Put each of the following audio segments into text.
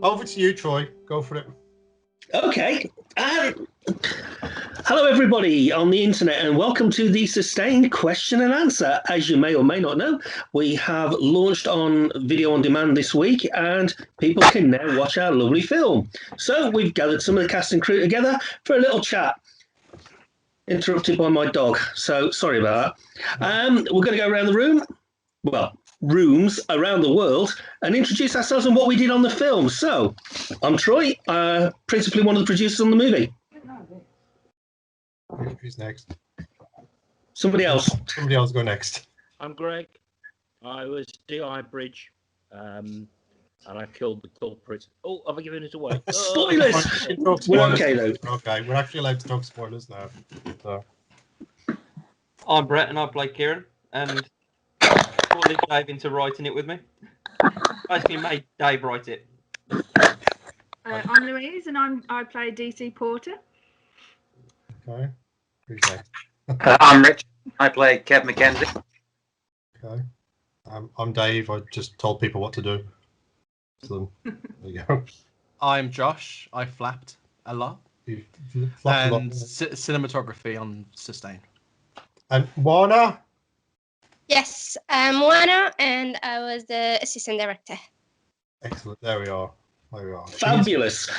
over to you, Troy. Go for it. Okay. Hello, everybody on the internet, and welcome to the Sustained Question and Answer. As you may or may not know, we have launched on video on demand this week, and people can now watch our lovely film. So we've gathered some of the cast and crew together for a little chat. Interrupted by my dog, so sorry about that. We're going to go around the room, well, rooms around the world, and introduce ourselves and what we did on the film. So, I'm Troy, principally one of the producers on the movie. Who's next? Somebody else. Somebody else go next. I'm Greg. I was D.I. Bridge, and I killed the culprit. Oh, have I given it away? Spoilers! We're okay, though. Okay, we're actually allowed to talk spoilers now. So. I'm Brett, and I play Kieran, and brought Dave into writing it with me. Basically made Dave write it. I'm Louise, and I play DC Porter. Okay. Who's next? I'm Rich. I play Kev McKenzie. Okay. I'm Dave. I just told people what to do. So there you go. I'm Josh. I flapped a lot. You flapped a lot. Cinematography on Sustain. And Warner? Yes, I'm Juana, and I was the assistant director. Excellent. There we are. Fabulous.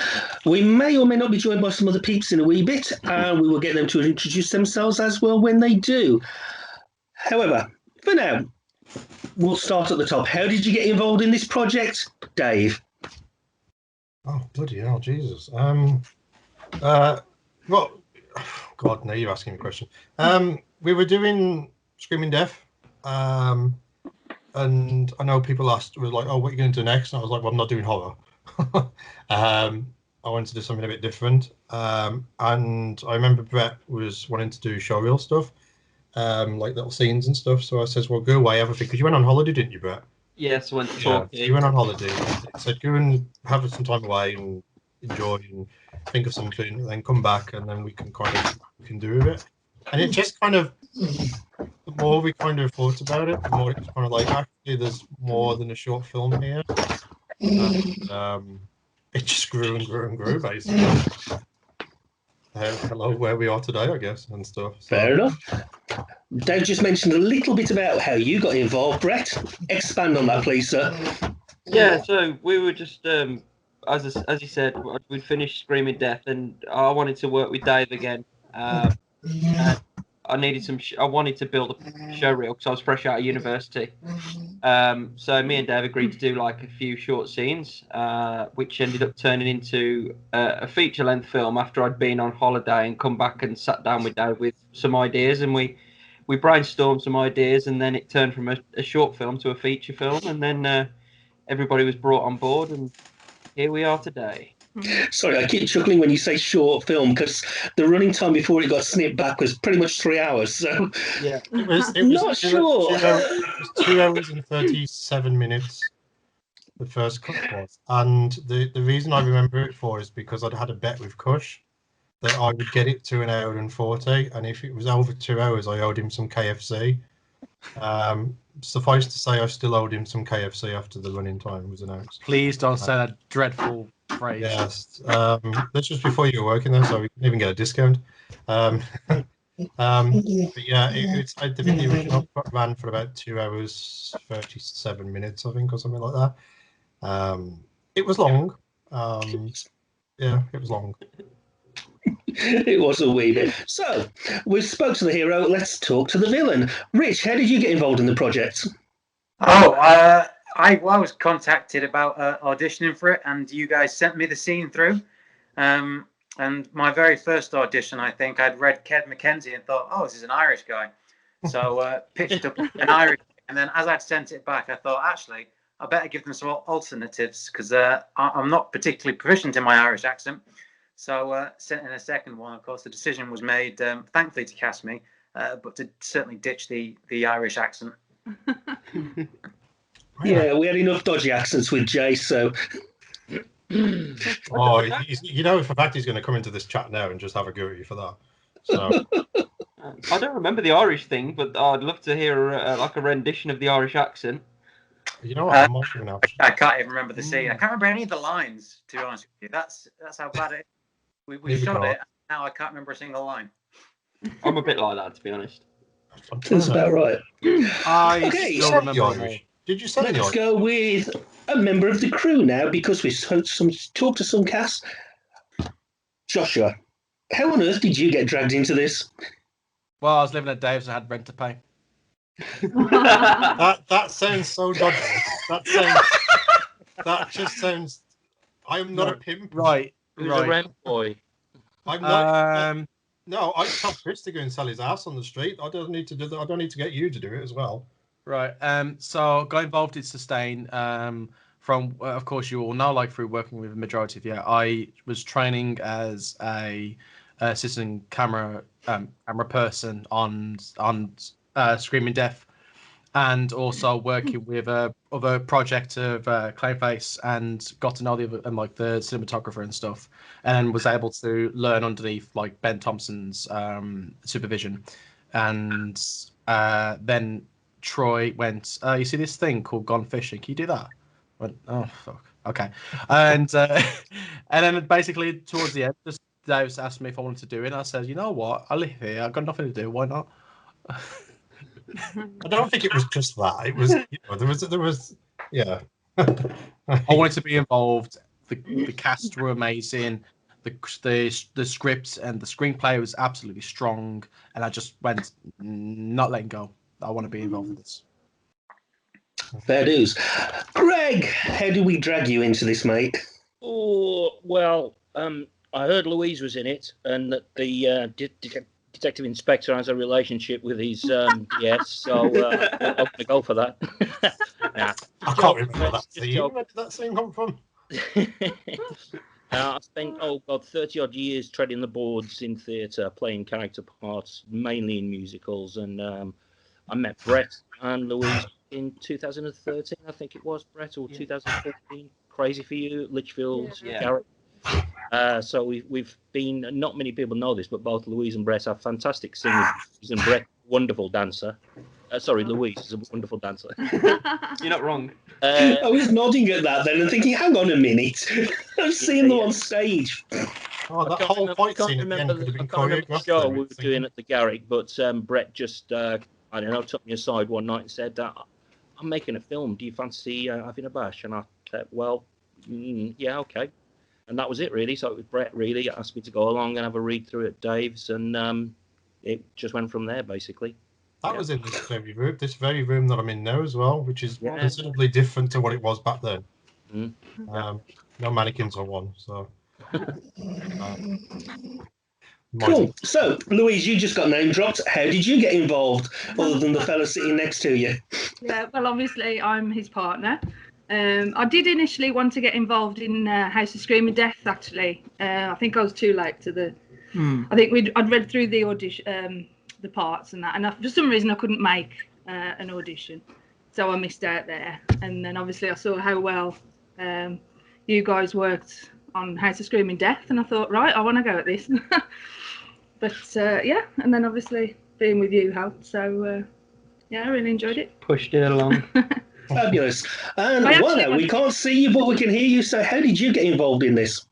We may or may not be joined by some other peeps in a wee bit, and we will get them to introduce themselves as well when they do. However, for now, we'll start at the top. How did you get involved in this project, Dave? Oh, bloody hell, Jesus. Well, God, now you're asking me a question. We were doing Screaming Death, and I know people were like, oh, what are you going to do next? And I was like, well, I'm not doing horror. I wanted to do something a bit different. And I remember Brett was wanting to do showreel stuff, like little scenes and stuff. So I says, well, go away, have a think. Because you went on holiday, didn't you, Brett? Yes, I went to talk. Yeah, you went on holiday. I said, go and have some time away and enjoy and think of something, and then come back, and then we can do with it. And it just kind of, the more we kind of thought about it, the more it was kind of like, actually, there's more than a short film here. And it just grew and grew and grew, basically. Hello, where we are today, I guess, and stuff. So. Fair enough. Dave just mentioned a little bit about how you got involved. Brett, expand on that, please, sir. Yeah, so we were just, as you said, we'd finished Screaming Death, and I wanted to work with Dave again. And I needed I wanted to build a showreel because I was fresh out of university. So me and Dave agreed to do like a few short scenes, which ended up turning into a feature-length film after I'd been on holiday and come back and sat down with Dave with some ideas, and we brainstormed some ideas, and then it turned from a short film to a feature film, and then everybody was brought on board, and here we are today. Sorry, I keep chuckling when you say short film because the running time before it got snipped back was pretty much 3 hours. So yeah, it was not sure. It was 2 hours and 37 minutes. The first cut was, and the reason I remember it for is because I'd had a bet with Kush that I would get it to 1 hour and 40, and if it was over 2 hours, I owed him some KFC. Suffice to say, I still owed him some KFC after the running time was announced. Please don't say that dreadful phrase. Yes, that's just before you were working there, so we couldn't even get a discount. But yeah, I think the original ran for about 2 hours 37 minutes, I think, or something like that. It was long. Yeah, it was long. It was a wee bit. So, we spoke to the hero, let's talk to the villain. Rich, how did you get involved in the project? Oh, I was contacted about auditioning for it, and you guys sent me the scene through. And my very first audition, I think, I'd read Kev McKenzie and thought, oh, this is an Irish guy. So pitched up an Irish, and then as I'd sent it back, I thought, actually, I better give them some alternatives because I'm not particularly proficient in my Irish accent. So sent in a second one. Of course, the decision was made, thankfully, to cast me, but to certainly ditch the Irish accent. Yeah, we had enough dodgy accents with Jay, so... Oh, you know, for a fact he's going to come into this chat now and just have a go at you for that. So I don't remember the Irish thing, but I'd love to hear like a rendition of the Irish accent. You know what? I'm watching now. I can't even remember the scene. I can't remember any of the lines, to be honest with you. That's how bad it is. We Neither shot can I. it, and now I can't remember a single line. I'm a bit like that, to be honest. I'm trying That's to- about right. I Okay, still Say remember the them all. Irish. Did you say the Let's Irish? go with a member of the crew now because we've talked to some cast. Joshua, how on earth did you get dragged into this? Well, I was living at Dave's. I had rent to pay. That sounds so dodgy. That just sounds. I am not a pimp. Right, Who's a right. rent boy? I'm not. Um, No, I tell Chris to go and sell his house on the street. I don't need to do that. I don't need to get you to do it as well. right. So got involved in Sustain. From of course you all know, like through working with a majority of you, I was training as a assistant camera person on Screaming Death, and also working with other project of Clayface, and got to know the other, and like the cinematographer and stuff, and then was able to learn underneath like Ben Thompson's supervision, and then Troy went, you see this thing called Gone Fishing? Can you do that? I went, oh fuck, okay, and and then basically towards the end, just Dave asked me if I wanted to do it, and I said, you know what, I live here, I've got nothing to do, why not? I don't think it was just that. It was, there was, yeah. I wanted to be involved. The cast were amazing. The script and the screenplay was absolutely strong, and I just went, not letting go. I want to be involved in this. Fair dues. Greg, how do we drag you into this, mate? Oh well, I heard Louise was in it, and that the detective inspector has a relationship with his DS, so I'm going to go for that. Nah. I can't remember that scene. Where did that scene come from? I spent 30 odd years treading the boards in theatre, playing character parts, mainly in musicals, and I met Brett and Louise in 2013, I think it was, Brett, or 2014. Crazy for You, Litchfield's Garrett. So we've been, not many people know this, but both Louise and Brett are fantastic singers, and Brett, wonderful dancer. Sorry, Louise is a wonderful dancer. You're not wrong. I was nodding at that then and thinking, hang on a minute, I've seen them on stage. Oh, that whole fight scene at the end could have been choreographed. The show we were doing at the Garrick, but Brett just, I don't know, took me aside one night and said, I'm making a film. Do you fancy having a bash? And I said, well, yeah, okay. And that was it, really. So it was Brett, really, asked me to go along and have a read through at Dave's, and it just went from there, basically. That was in this very room that I'm in now as well, which is considerably different to what it was back then. No mannequins on one, so. Cool. So, Louise, you just got name dropped. How did you get involved, other than the fella sitting next to you? Yeah, well, obviously, I'm his partner. I did initially want to get involved in House of Screaming Death, actually. I think I was too late to the... I think I'd read through the audition, the parts and that, and for some reason I couldn't make an audition, so I missed out there. And then obviously I saw how well you guys worked on House of Screaming Death, and I thought, right, I want to go at this. But yeah, and then obviously being with you helped, so yeah, I really enjoyed it. Pushed it along. Fabulous. And Juana, we can't see you, but we can hear you, so how did you get involved in this?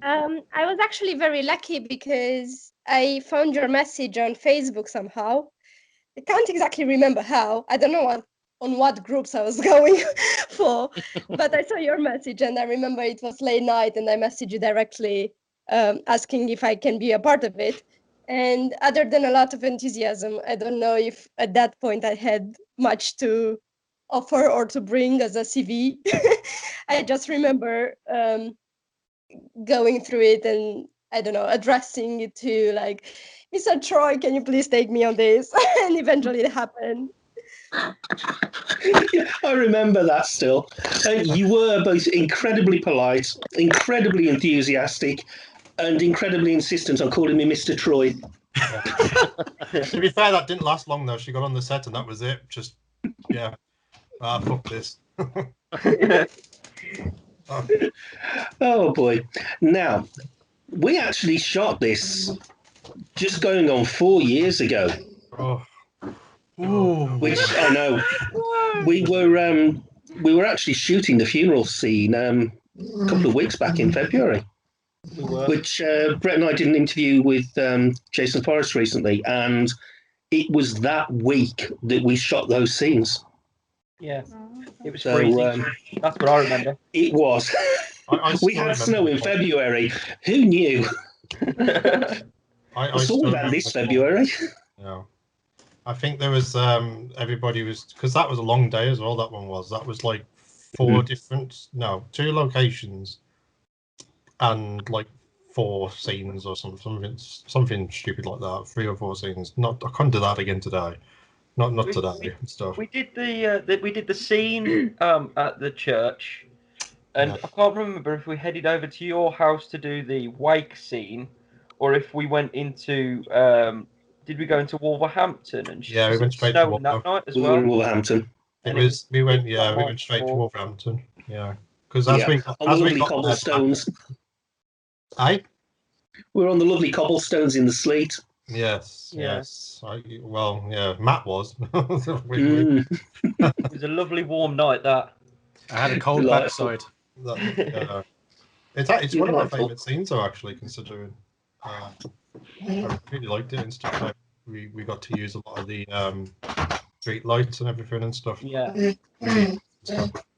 I was actually very lucky because I found your message on Facebook somehow. I can't exactly remember how. I don't know on what groups I was going for, but I saw your message and I remember it was late night and I messaged you directly asking if I can be a part of it. And other than a lot of enthusiasm, I don't know if at that point I had much to offer or to bring as a CV. I just remember going through it and I don't know, addressing it to like, Mr. Troy, can you please take me on this? And eventually it happened. Yeah, I remember that still. You were both incredibly polite, incredibly enthusiastic, and incredibly insistent on calling me Mr. Troy. To be fair, that didn't last long though. She got on the set and that was it. Just, yeah. Fuck this. Oh boy. Now, we actually shot this just going on 4 years ago. Oh. Ooh. Which I know we were actually shooting the funeral scene a couple of weeks back in February. We were. Which Brett and I did an interview with Jason Forrest recently, and it was that week that we shot those scenes. Yeah, it was So freezing. That's what I remember. it was. We had snow in February. Who knew? I It's still all about remember this February. Yeah. I think there was everybody was, because that was a long day as well. That one was. That was like two locations, and like 4 scenes or something stupid like that. 3 or 4 scenes. I can't do that again today. Not today and stuff. We did the scene at the church, and I can't remember if we headed over to your house to do the wake scene, or if we went into. Did we go into Wolverhampton? And we went straight to Wolverhampton that night as We well. were in Wolverhampton. We went straight to Wolverhampton. Yeah, because as we got cobblestones. Aye. We were on the lovely cobblestones in the sleet. Yes. Matt was. It was a lovely warm night. That I had a cold backside. It's one of my favourite scenes, though. Actually, considering I really liked it and stuff. Like, we got to use a lot of the street lights and everything and stuff. Yeah.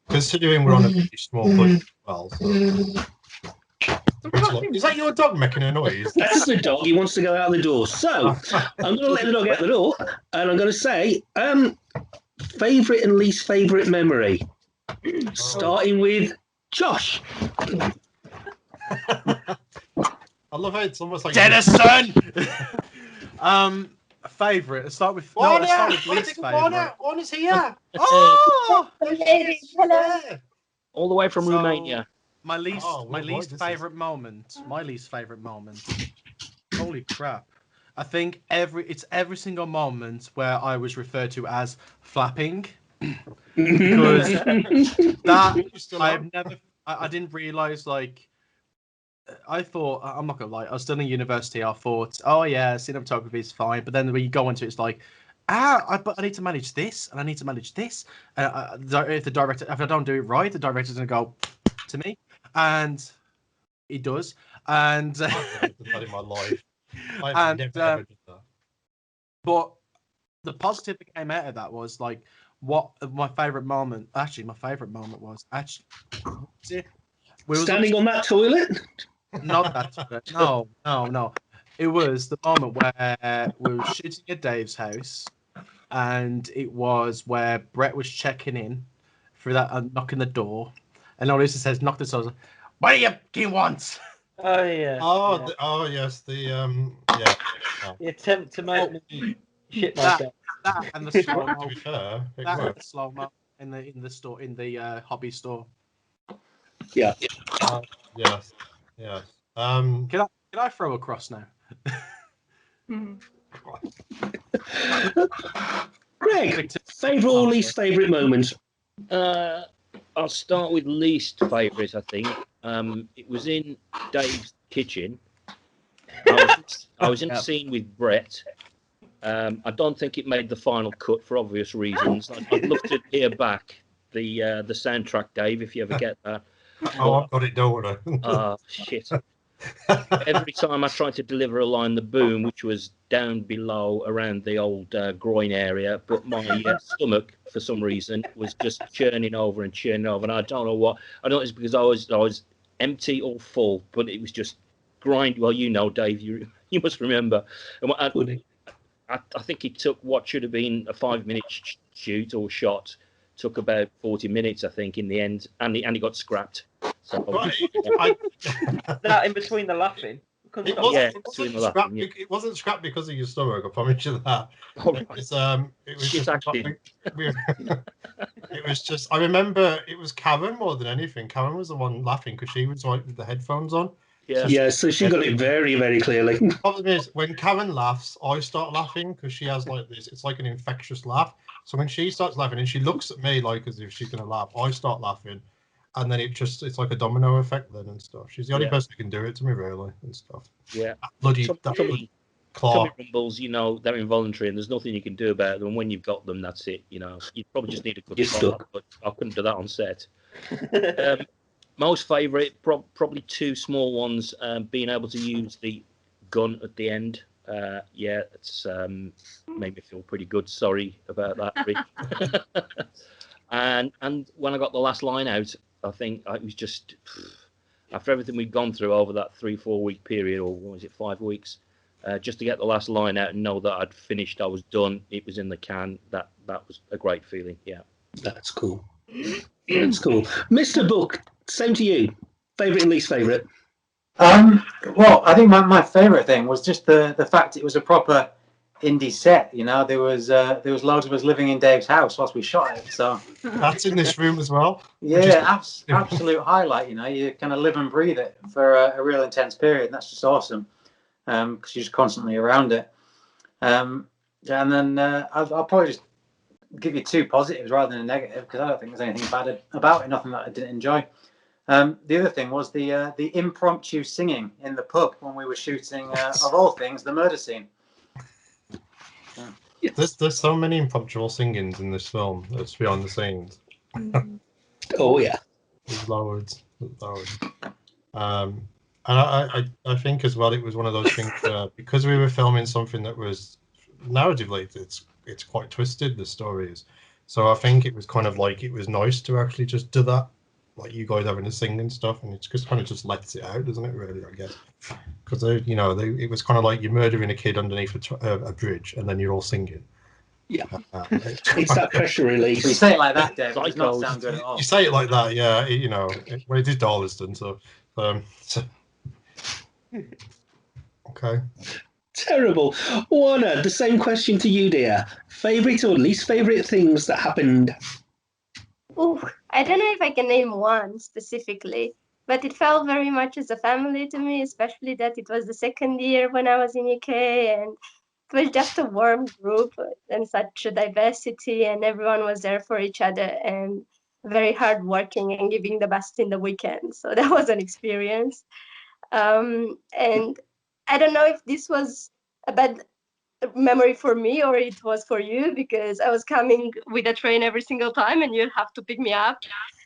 Considering we're on a pretty small budget as well. So. Is that your dog making a noise? That's the dog. He wants to go out the door. So I'm going to let the dog out the door, and I'm going to say favourite and least favourite memory, starting with Josh. I love how it's almost like Denison. Favourite. Let's start with least favourite. One is here. Oh, Hello. All the way from Romania. My least favourite moment. Holy crap! I think every single moment where I was referred to as flapping, because I didn't realise, like, I thought, I'm not gonna lie, I was still in university. I thought, oh yeah, cinematography is fine, but then when you go into it, it's like, but I need to manage this and I need to manage this. If I don't do it right, the director's gonna go to me. And he does, and that in my life, I've never ever did that. But the positive that came out of that was like, what my favourite moment. Actually, my favourite moment was Standing on that toilet. Not that toilet. No. It was the moment where we were shooting at Dave's house, and it was where Brett was checking in through that knocking the door. And all this says, knock the door. What do you want? Oh yeah. Oh yes. The The attempt to make me shit myself. That and the slow mo. That slow mo in the store, in the hobby store. Yeah. Yes. Can I throw across now? Greg, favourite or least favourite moment? I'll start with least favourite, I think. It was in Dave's kitchen. I was in a scene with Brett. I don't think it made the final cut for obvious reasons. I'd love to hear back the soundtrack, Dave, if you ever get that. I've got it, don't worry. Shit. Every time I tried to deliver a line, the boom, which was down below around the old groin area, but my stomach, for some reason, was just churning over. And I don't know what. I don't know if it's because I was empty or full, but it was just grind. Well, you know, Dave, you must remember. And I think it took what should have been a 5-minute shoot or shot, took about 40 minutes, I think, in the end, and it got scrapped. So, that in between the laughing. It wasn't scrapped because of your stomach. I promise you that. It was just. I remember it was Karen more than anything. Karen was the one laughing because she was like with the headphones on. Yeah. So she got it very, very clearly. The problem is when Karen laughs, I start laughing because she has like this. It's like an infectious laugh. So when she starts laughing and she looks at me like as if she's gonna laugh, I start laughing. And then it's like a domino effect then and stuff. She's the only person who can do it to me, really, and stuff. Yeah. tummy rumbles, you know, they're involuntary and there's nothing you can do about them. And when you've got them, that's it. You know, you probably just need a good start, but I couldn't do that on set. Most favourite, probably two small ones. Being able to use the gun at the end. Yeah, it's made me feel pretty good. Sorry about that, Rick. and when I got the last line out, I think it was just after everything we'd gone through over that 3-4 week period, or what was it, 5 weeks, just to get the last line out and know that I'd finished, I was done, it was in the can. That was a great feeling. Yeah, that's cool. That's cool. Mr. Book, same to you. Favourite and least favourite? Well, I think my favourite thing was just the fact it was a proper indie set. You know, there was loads of us living in Dave's house whilst we shot it. So that's in this room as well. Yeah, absolute highlight. You know, you kind of live and breathe it for a real intense period. And that's just awesome because you're just constantly around it. And then I'll probably just give you 2 positives rather than a negative because I don't think there's anything bad about it. Nothing that I didn't enjoy. The other thing was the impromptu singing in the pub when we were shooting, of all things, the murder scene. There's so many impromptu singings in this film. That's beyond the scenes. Oh yeah, there's loads. And I think as well it was one of those things because we were filming something that was narratively it's quite twisted. The story is, so I think it was kind of like it was nice to actually just do that. Like you guys having to sing and stuff, and it's just kind of just lets it out, doesn't it? Really, I guess, because it was kind of like you're murdering a kid underneath a bridge, and then you're all singing. Yeah, it's that pressure release. You say it like that, Dave. It does not sound good at all. You say it like that, yeah. Well, it is Darlaston, so. Okay. Terrible. Warner, the same question to you, dear. Favourite or least favourite things that happened? Oh, I don't know if I can name one specifically, but it felt very much as a family to me, especially that it was the second year when I was in UK, and it was just a warm group and such a diversity, and everyone was there for each other and very hardworking and giving the best in the weekend. So that was an experience. And I don't know if this was a bad memory for me or it was for you, because I was coming with a train every single time and you'd have to pick me up,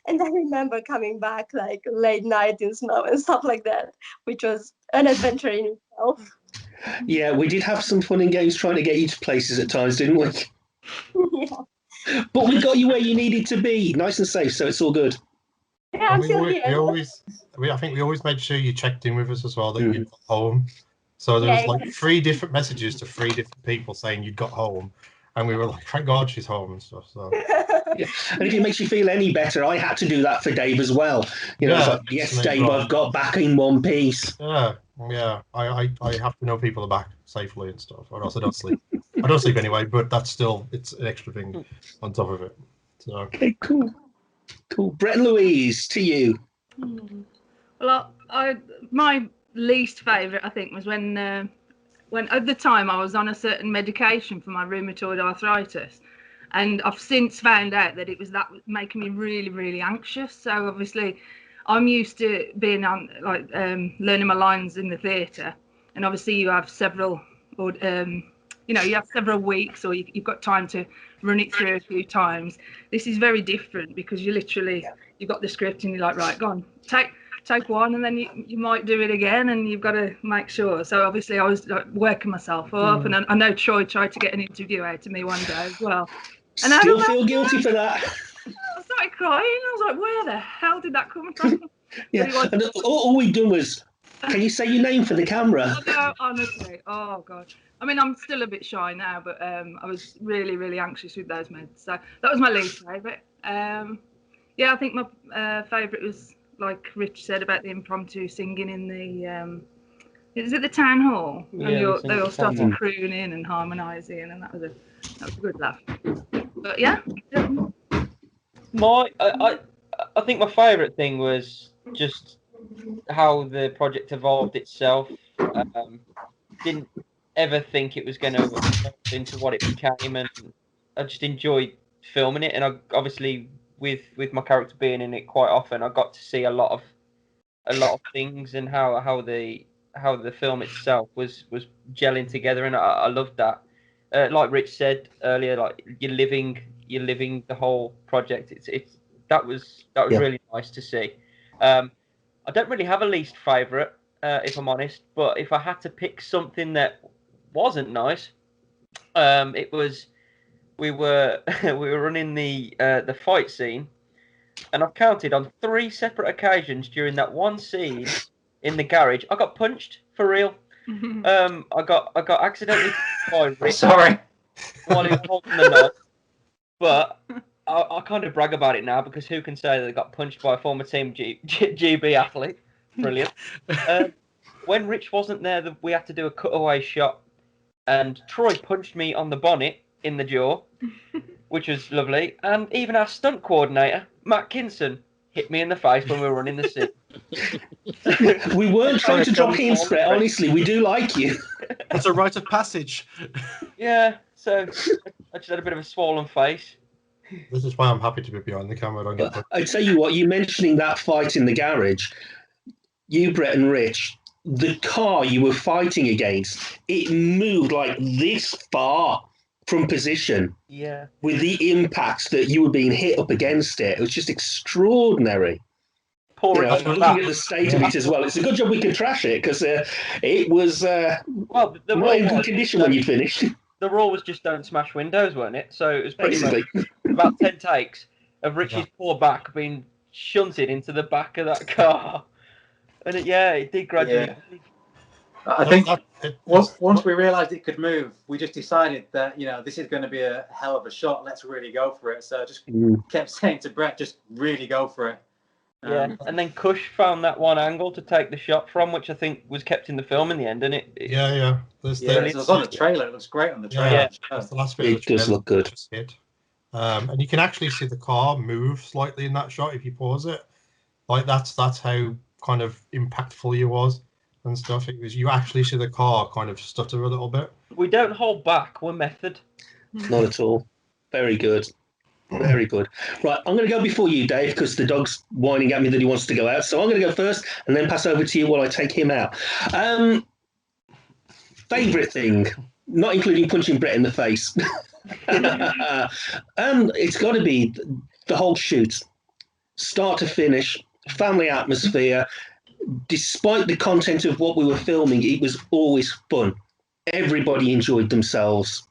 and I remember coming back like late night in snow and stuff like that, which was an adventure in itself. Yeah, we did have some fun and games trying to get you to places at times, didn't we? Yeah, but we got you where you needed to be, nice and safe, so it's all good. Yeah, I'm still here. I think we always made sure you checked in with us as well, that you'd got home. So there was like 3 different messages to 3 different people saying you'd got home, and we were like, "Thank God she's home" and stuff. So. Yeah. And if it makes you feel any better, I had to do that for Dave as well. Yes, Dave, I've got back in one piece. Yeah. I have to know people are back safely and stuff, or else I don't sleep. I don't sleep anyway, but that's still it's an extra thing on top of it. So. Okay, cool. Brett and Louise, to you. Well, my least favourite, I think, was when at the time I was on a certain medication for my rheumatoid arthritis, and I've since found out that it was that making me really, really anxious. So obviously I'm used to being on learning my lines in the theatre, and obviously you have several you have several weeks, or you've got time to run it through a few times. This is very different because you've got the script and you're like, right, go on, take one, and then you might do it again, and you've got to make sure. So obviously I was working myself up, and I know Troy tried to get an interview out of me one day as well. And still feel guilty for that. I started crying. I was like, where the hell did that come from? Yeah, and all we'd done was, can you say your name for the camera? No, honestly, oh God. I mean, I'm still a bit shy now, but I was really, really anxious with those meds. So that was my least favourite. I think my favourite was, like Rich said, about the impromptu singing in the is it the town hall? Yeah, and they all started crooning and harmonising, and that was a good laugh. But yeah. I think my favourite thing was just how the project evolved itself. Didn't ever think it was going to evolve into what it became, and I just enjoyed filming it. And I obviously, with my character being in it quite often, I got to see a lot of things and how the film itself was gelling together, and I loved that. Like Rich said earlier, like you're living the whole project. That was really nice to see. I don't really have a least favourite, if I'm honest, but if I had to pick something that wasn't nice, it was we were running the fight scene, and I've counted on 3 separate occasions during that one scene in the garage. I got punched for real. I got accidentally punched by Rick. Sorry. While he was holding the knife, but I kind of brag about it now because who can say that they got punched by a former Team GB athlete? Brilliant. When Rich wasn't there, we had to do a cutaway shot, and Troy punched me on the bonnet in the jaw, which was lovely. And even our stunt coordinator, Matt Kinson, hit me in the face when we were running the scene. We weren't trying to drop hints, Brett. Honestly, we do like you. It's a rite of passage. Yeah, so I just had a bit of a swollen face. This is why I'm happy to be behind the camera. I don't get I tell you what, you mentioning that fight in the garage, you, Brett and Rich, the car you were fighting against, it moved like this far from position. Yeah. With the impact that you were being hit up against it. It was just extraordinary. Poor I'm looking at the state of it as well. It's a good job we could trash it because it was well, the not in good condition when you finished. The rule was just don't smash windows, weren't it? So it was pretty much about 10 takes of Richie's poor back being shunted into the back of that car. And it did gradually. Yeah. I think once we realised it could move, we just decided that, this is going to be a hell of a shot. Let's really go for it. So I just kept saying to Brett, just really go for it. Yeah, and then Kush found that one angle to take the shot from, which I think was kept in the film in the end, and it yeah. It was on the trailer. It looks great on the trailer. Yeah, that's the last bit. It does look good. And you can actually see the car move slightly in that shot if you pause it. Like that's how kind of impactful you was and stuff. It was you actually see the car kind of stutter a little bit. We don't hold back. We're method. Not at all. Very good. Very good. Right, I'm going to go before you, Dave, because the dog's whining at me that he wants to go out. So I'm going to go first and then pass over to you while I take him out. Favourite thing, not including punching Brett in the face. It's got to be the whole shoot. Start to finish, family atmosphere. Despite the content of what we were filming, it was always fun. Everybody enjoyed themselves.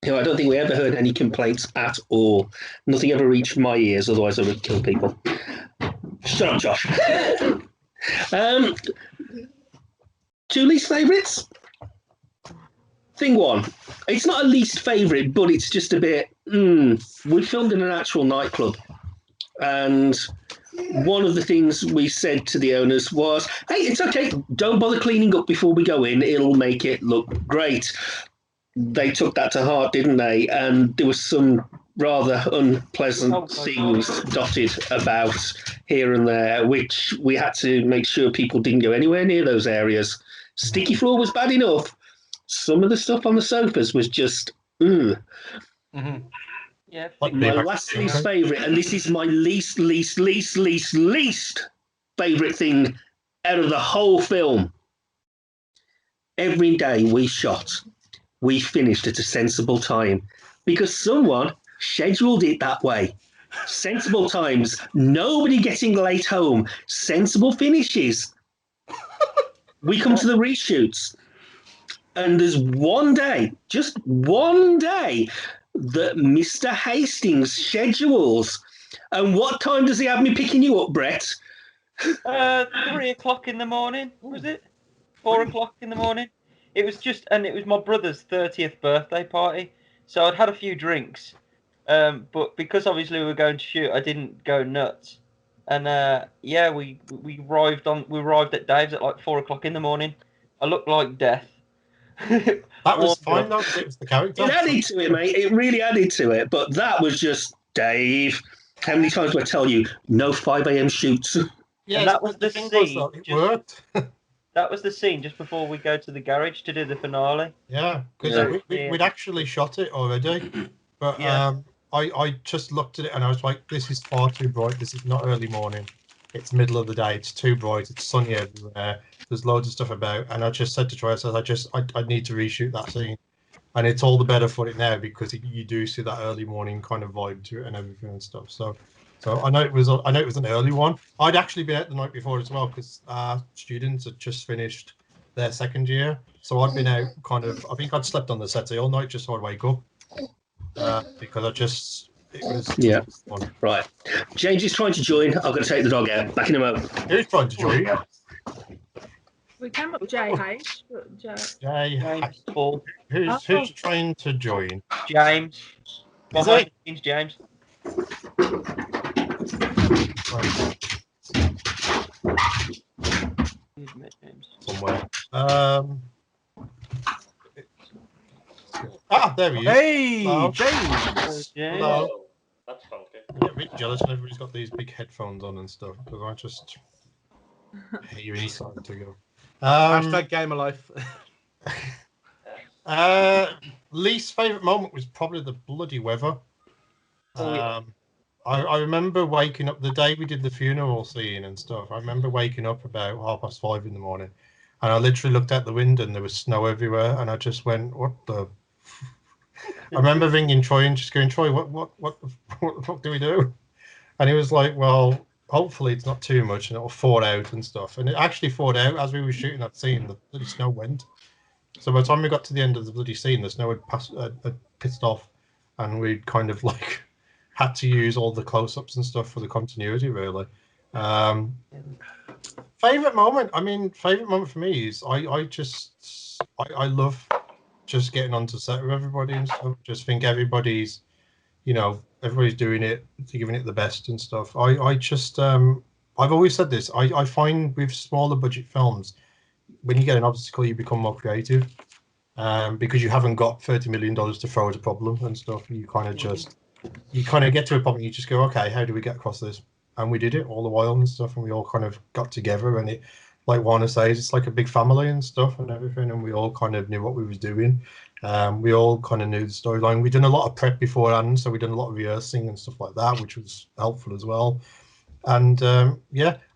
I don't think we ever heard any complaints at all. Nothing ever reached my ears, otherwise I would kill people. Shut up, Josh. 2 least favourites? Thing 1. It's not a least favourite, but it's just a bit... We filmed in an actual nightclub. And one of the things we said to the owners was, hey, it's okay. Don't bother cleaning up before we go in. It'll make it look great. They took that to heart, didn't they? And there was some rather unpleasant things dotted about here and there, which we had to make sure people didn't go anywhere near those areas. Sticky floor was bad enough. Some of the stuff on the sofas was just, Yeah. My last least favourite, and this is my least favourite thing out of the whole film. Every day we shot, we finished at a sensible time because someone scheduled it that way. Sensible times, nobody getting late home, sensible finishes. We come to the reshoots, and there's one day, just one day, that Mr. Hastings schedules. And what time does he have me picking you up, Brett? 3 o'clock in the morning, was it? 4 o'clock in the morning. It was my brother's 30th birthday party, so I'd had a few drinks, but because obviously we were going to shoot, I didn't go nuts, and we arrived at Dave's at like 4 o'clock in the morning. I looked like death. That was fine though, because it was the character. It added to it, mate. It really added to it, but that was just Dave. How many times do I tell you, no 5 a.m. shoots? Yeah, and that was the scene. It worked. That was the scene just before we go to the garage to do the finale. Yeah, because we'd actually shot it already, but I just looked at it and I was like, this is far too bright. This is not early morning. It's middle of the day. It's too bright. It's sunny everywhere. There's loads of stuff about, and I just said to Troy, I said, I need to reshoot that scene, and it's all the better for it now because you do see that early morning kind of vibe to it and everything and stuff. So I know it was an early one. I'd actually been out the night before as well because our students had just finished their second year, so I'd been out kind of. I think I'd slept on the settee all night just so I'd wake up because it was fun. Right. James is trying to join. I've got to take the dog out. Back in a moment. Who's trying to join? We came up JH, but James, Paul, Who's trying to join? James. Is Behind it? the scenes, James. He's met James. Somewhere. There he is. Hey, Hello. James. James. Hello. That's funky. I get a bit jealous when everybody's got these big headphones on and stuff because I just hear any side to go. Hashtag gamer life. Least favourite moment was probably the bloody weather. Oh, yeah. I remember waking up the day we did the funeral scene and stuff. I remember waking up about 5:30 in the morning, and I literally looked out the window and there was snow everywhere, and I just went, "What the?" I remember ringing Troy and just going, "Troy, what the fuck do we do?" And he was like, "Well, hopefully it's not too much and it'll thaw out and stuff." And it actually thawed out as we were shooting that scene. The bloody snow went. So by the time we got to the end of the bloody scene, the snow had pissed off, and we'd kind of like had to use all the close-ups and stuff for the continuity, really. Favorite moment? I mean, favorite moment for me is I love just getting onto set with everybody and stuff. Just think everybody's doing it, giving it the best and stuff. I've always said this. I find with smaller budget films, when you get an obstacle, you become more creative because you haven't got $30 million to throw at a problem and stuff. You kind of get to a problem and you just go, okay, how do we get across this? And we did it all the while and stuff, and we all kind of got together, and it, like Warner says, it's like a big family and stuff and everything, and we all kind of knew what we was doing. We all kind of knew the storyline. We done a lot of prep beforehand, so we done a lot of rehearsing and stuff like that, which was helpful as well. And I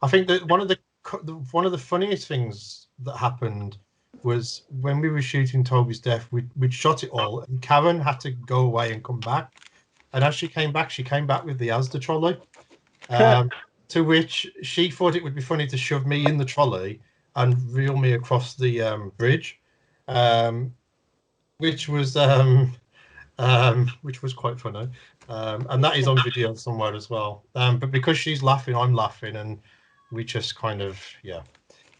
think that one of the funniest things that happened was when we were shooting Toby's death. We'd shot it all, and Karen had to go away and come back. And as she came back with the Asda trolley, to which she thought it would be funny to shove me in the trolley and reel me across the bridge, which was quite funny. And that is on video somewhere as well. But because she's laughing, I'm laughing, and we just kind of,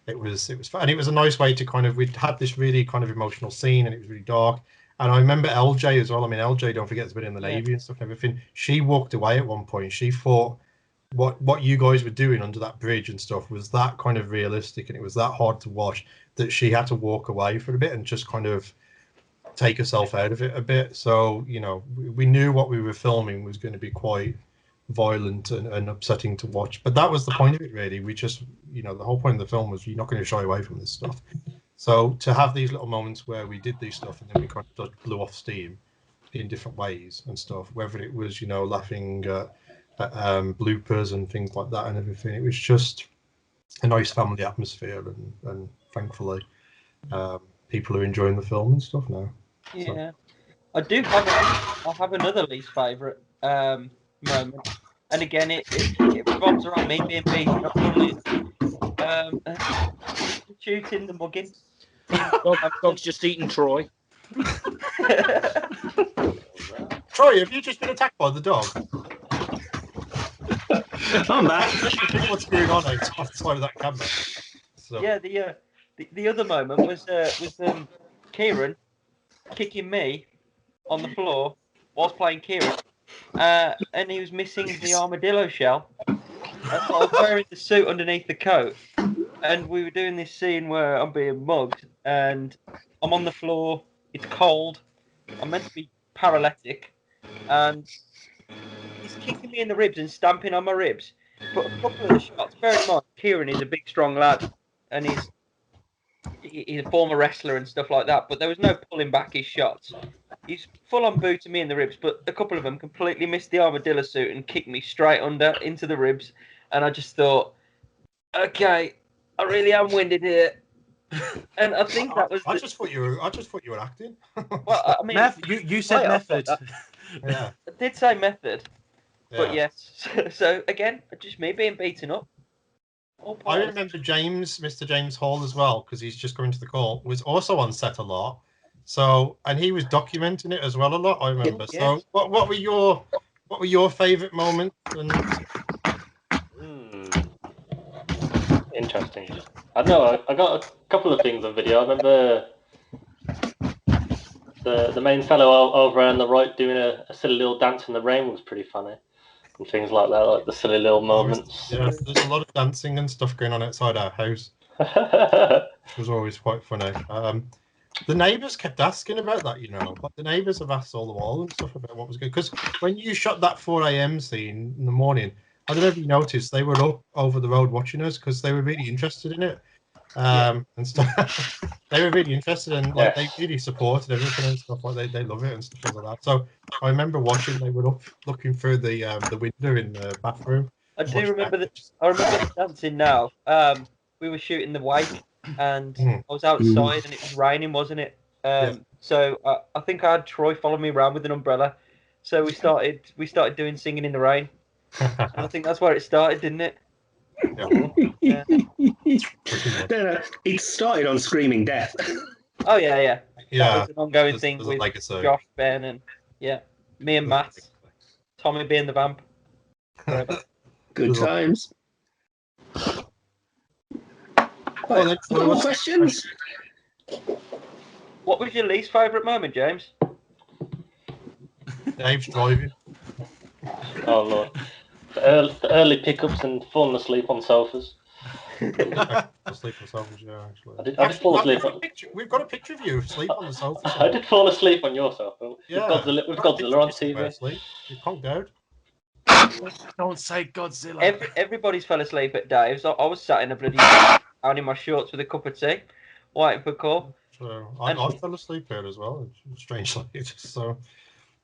it was fun. And it was a nice way to we'd had this really kind of emotional scene, and it was really dark. And I remember LJ as well. I mean, LJ, don't forget, has been in the Navy and stuff and everything. She walked away at one point. She thought what you guys were doing under that bridge and stuff was that kind of realistic, and it was that hard to watch that she had to walk away for a bit and just kind of take herself out of it a bit. So, we knew what we were filming was going to be quite violent and upsetting to watch. But that was the point of it, really. We just, the whole point of the film was you're not going to shy away from this stuff. So to have these little moments where we did these stuff and then we kind of blew off steam in different ways and stuff, whether it was, laughing at bloopers and things like that and everything, it was just a nice family atmosphere, and thankfully people are enjoying the film and stuff now. Yeah. So. I have another least favourite moment, and again it revolves around me being beaten up bullied. Shooting the mugging. Dog's just eating Troy. Troy, have you just been attacked by the dog? I'm back. What's going on outside of that camera? So. Yeah, the other moment was Kieran kicking me on the floor whilst playing Kieran, and he was missing the armadillo shell. And so I was wearing the suit underneath the coat, and we were doing this scene where I'm being mugged, and I'm on the floor. It's cold. I'm meant to be paralytic, and he's kicking me in the ribs and stamping on my ribs. But a couple of the shots, bear in mind, Kieran is a big, strong lad, and he's a former wrestler and stuff like that. But there was no pulling back his shots. He's full on booting me in the ribs, but a couple of them completely missed the armadillo suit and kicked me straight under into the ribs. And I just thought, Okay, I really am winded here, and I think that was. I just thought you were acting. Well, I mean, You said right off method. that- Yeah. I did say method, but Yeah. yes. So again, just me being beaten up. I remember Mr. James Hall as well, because he's just going to the call, was also on set a lot. So, and he was documenting it as well a lot, I remember. Yes. So what were your favourite moments? And Interesting. I don't know. I got a couple of things on video. I remember the main fellow over on the right doing a silly little dance in the rain was pretty funny, and things like that, like the silly little moments. Yeah, there's a lot of dancing and stuff going on outside our house, which was always quite funny. The neighbours kept asking about that, you know. But the neighbours have asked all the while and stuff about what was good. Because when you shot that 4 a.m. scene in the morning, I don't know if you noticed, they were up over the road watching us because they were really interested in it. And stuff. They were really interested and like they really supported everything and stuff. Like they love it and stuff like that. So I remember watching. They were up looking through the window in the bathroom. I do remember that. I remember the dancing now. We were shooting the wake, and I was outside, and it was raining, wasn't it? So I think I had Troy follow me around with an umbrella. So we started doing singing in the rain, and I think that's where it started, didn't it? Yeah. No, it started on Screaming Death. Oh yeah. Yeah. That was an ongoing thing there's with legacy. Josh, Ben, and me and Matt, Tommy being the vamp. Good times. Right, more questions? What was your least favourite moment, James? Dave's driving. Oh Lord, the early pickups and falling asleep on sofas. Asleep on sofas, yeah, actually. I did fall asleep. We've got a picture of you asleep on the sofa. I did fall asleep on your sofa. Yeah. We've Godzilla on TV. You conked out. Don't say Godzilla. Everybody's fell asleep at Dave's. I was sat in a bloody down in my shorts with a cup of tea, waiting for a call. So I fell asleep here as well, strangely. So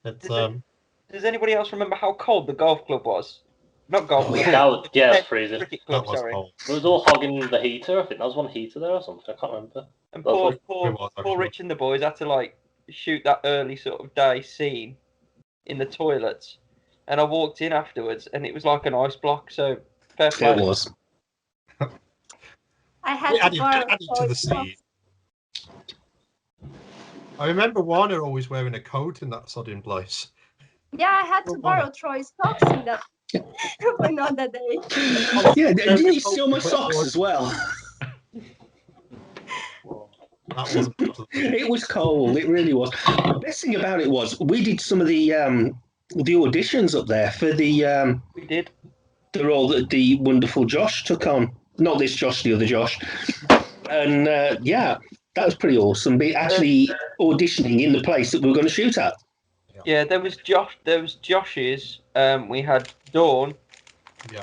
it's Does anybody else remember how cold the golf club was? Not golf club. Yeah, it was freezing. Cricket club, sorry. cold. It was all hogging the heater. I think there was one heater there or something. I can't remember. And poor Rich and the boys had to like shoot that early sort of day scene in the toilets. And I walked in afterwards, and it was like an ice block. So fair play. It was. I had to borrow added to the scene. I remember Warner always wearing a coat in that sodding place. Yeah, I had to borrow Troy's socks in that another day. Yeah, didn't you steal my socks as well? That wasn't. It was cold. It really was. The best thing about it was we did some of the auditions up there for the We did. the role that the wonderful Josh took on. Not this Josh, the other Josh. And yeah, that was pretty awesome. Be actually auditioning in the place that we were going to shoot at. Yeah, there was Josh. There was Josh's. We had Dawn,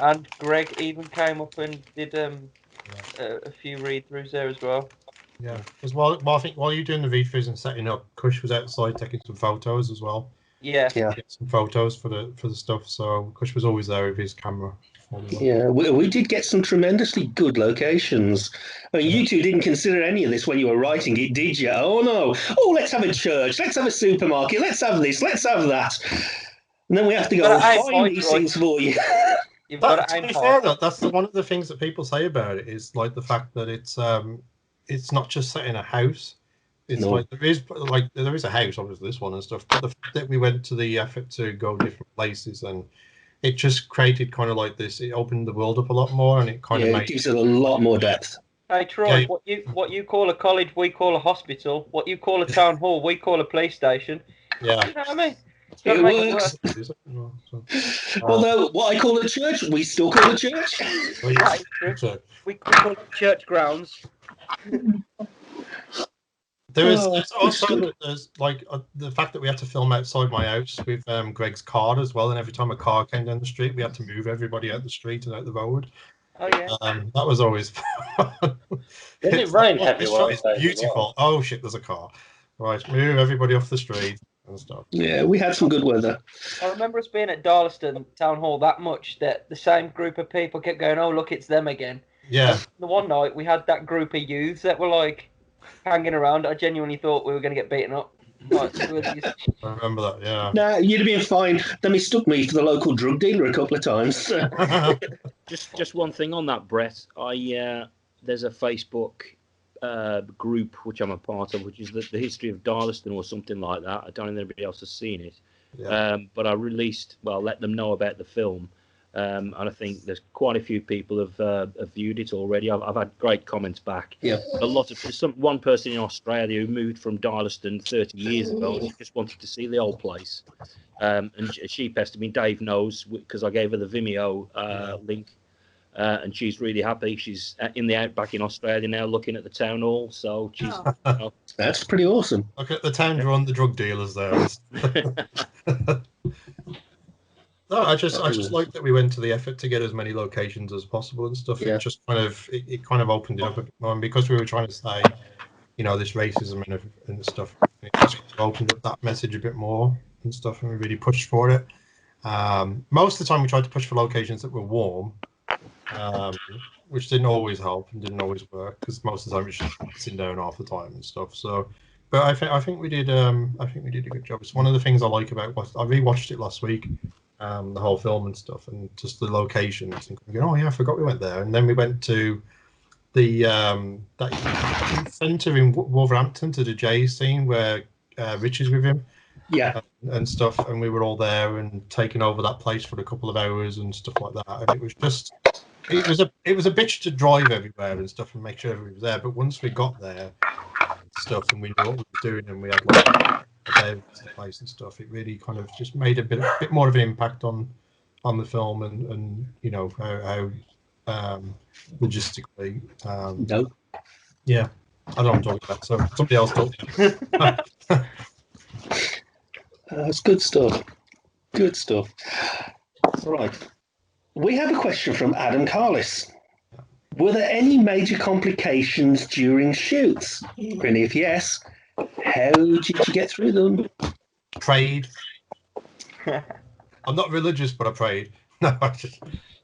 and Greg even came up and did a few read-throughs there as well. Yeah, because I think while you're doing the read-throughs and setting up, Kush was outside taking some photos as well. Yeah. Get some photos for the stuff. So Kush was always there with his camera. Yeah, we did get some tremendously good locations. I mean, you two didn't consider any of this when you were writing it, did you? Oh no! Oh, let's have a church. Let's have a supermarket. Let's have this. Let's have that. And then we have to go find these things for you. You've got to be fair, though, that's one of the things that people say about it is like the fact that it's not just set in a house. It's like there is a house, obviously this one and stuff, but the fact that we went to the effort to go different places and it just created kind of like this. It opened the world up a lot more, and it kind of gives it a lot more depth. Hey Troy, what you call a college, we call a hospital. What you call a town hall, we call a police station. Yeah, you know what I mean? It works. Although what I call a church, we still call a church. That is true. We call it church grounds. There's also like the fact that we had to film outside my house with Greg's car as well, and every time a car came down the street, we had to move everybody out the street and out the road. Oh yeah. That was always fun. Didn't it rain heavy? It's beautiful. Oh shit, there's a car. Right, move everybody off the street and stuff. Yeah, we had some good weather. I remember us being at Darlaston Town Hall that much that the same group of people kept going, "Oh look, it's them again." Yeah. The one night we had that group of youths that were like hanging around. I genuinely thought we were going to get beaten up. Like, I remember that. Yeah. No, you'd have been fine. They mistook me for the local drug dealer a couple of times. Just one thing on that, Brett. There's a Facebook group which I'm a part of, which is the history of Darlaston or something like that. I don't know if anybody else has seen it. Yeah. But I let them know about the film. And I think there's quite a few people have viewed it already. I've had great comments back. Yeah. A lot of one person in Australia who moved from Darlaston 30 years ago. And she just wanted to see the old place. And she pestered me. Dave knows because I gave her the Vimeo link. And she's really happy. She's in the outback in Australia now, looking at the town hall. So she's That's pretty awesome. Look at the town run the drug dealers there. No, I just like that we went to the effort to get as many locations as possible and stuff. Yeah. It just kind of opened it up a bit more, and because we were trying to say, this racism and stuff, it just opened up that message a bit more and stuff, and we really pushed for it. Most of the time, we tried to push for locations that were warm, which didn't always help and didn't always work because most of the time it's just sitting down half the time and stuff. So, but I think we did a good job. It's one of the things I like about I rewatched it last week. The whole film and stuff, and just the locations, and going, oh yeah, I forgot we went there. And then we went to the that centre in Wolverhampton to the Jay scene where Rich is with him, and stuff. And we were all there and taking over that place for a couple of hours and stuff like that. And it was just, it was a bitch to drive everywhere and stuff and make sure everybody was there. But once we got there, stuff, and we knew what we were doing, and we had like the place and stuff, it really kind of just made a bit more of an impact on the film and how logistically yeah, I don't know what I'm talking about, so somebody else talk. That's good stuff. Right, we have a question from Adam Carlis. Were there any major complications during shoots? And if yes, how did you get through them? Prayed. I'm not religious, but I prayed. No, I just,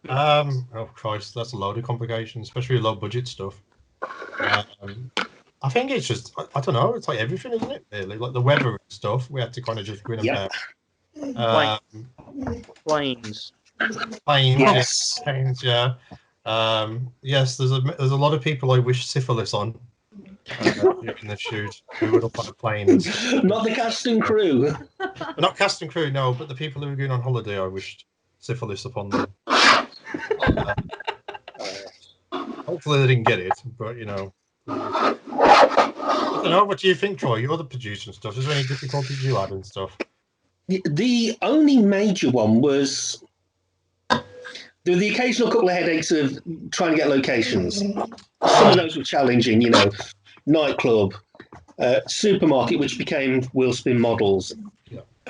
oh Christ, that's a load of complications, especially low budget stuff. I think it's just, I don't know, it's like everything, isn't it? Really, like the weather and stuff. We had to kind of just grin and bear. Planes. Yes. Planes, yeah. Yes, there's a lot of people I wish syphilis on in the shoot who would up on a plane. Not the cast and crew. Not cast and crew, no, but the people who were going on holiday, I wished syphilis upon them. Hopefully they didn't get it, but I don't know. What do you think, Troy? You're the producer and stuff. Is there any difficulties you had and stuff? The only major one was there were the occasional couple of headaches of trying to get locations. Some of those were challenging, nightclub, supermarket, which became Wheelspin Models,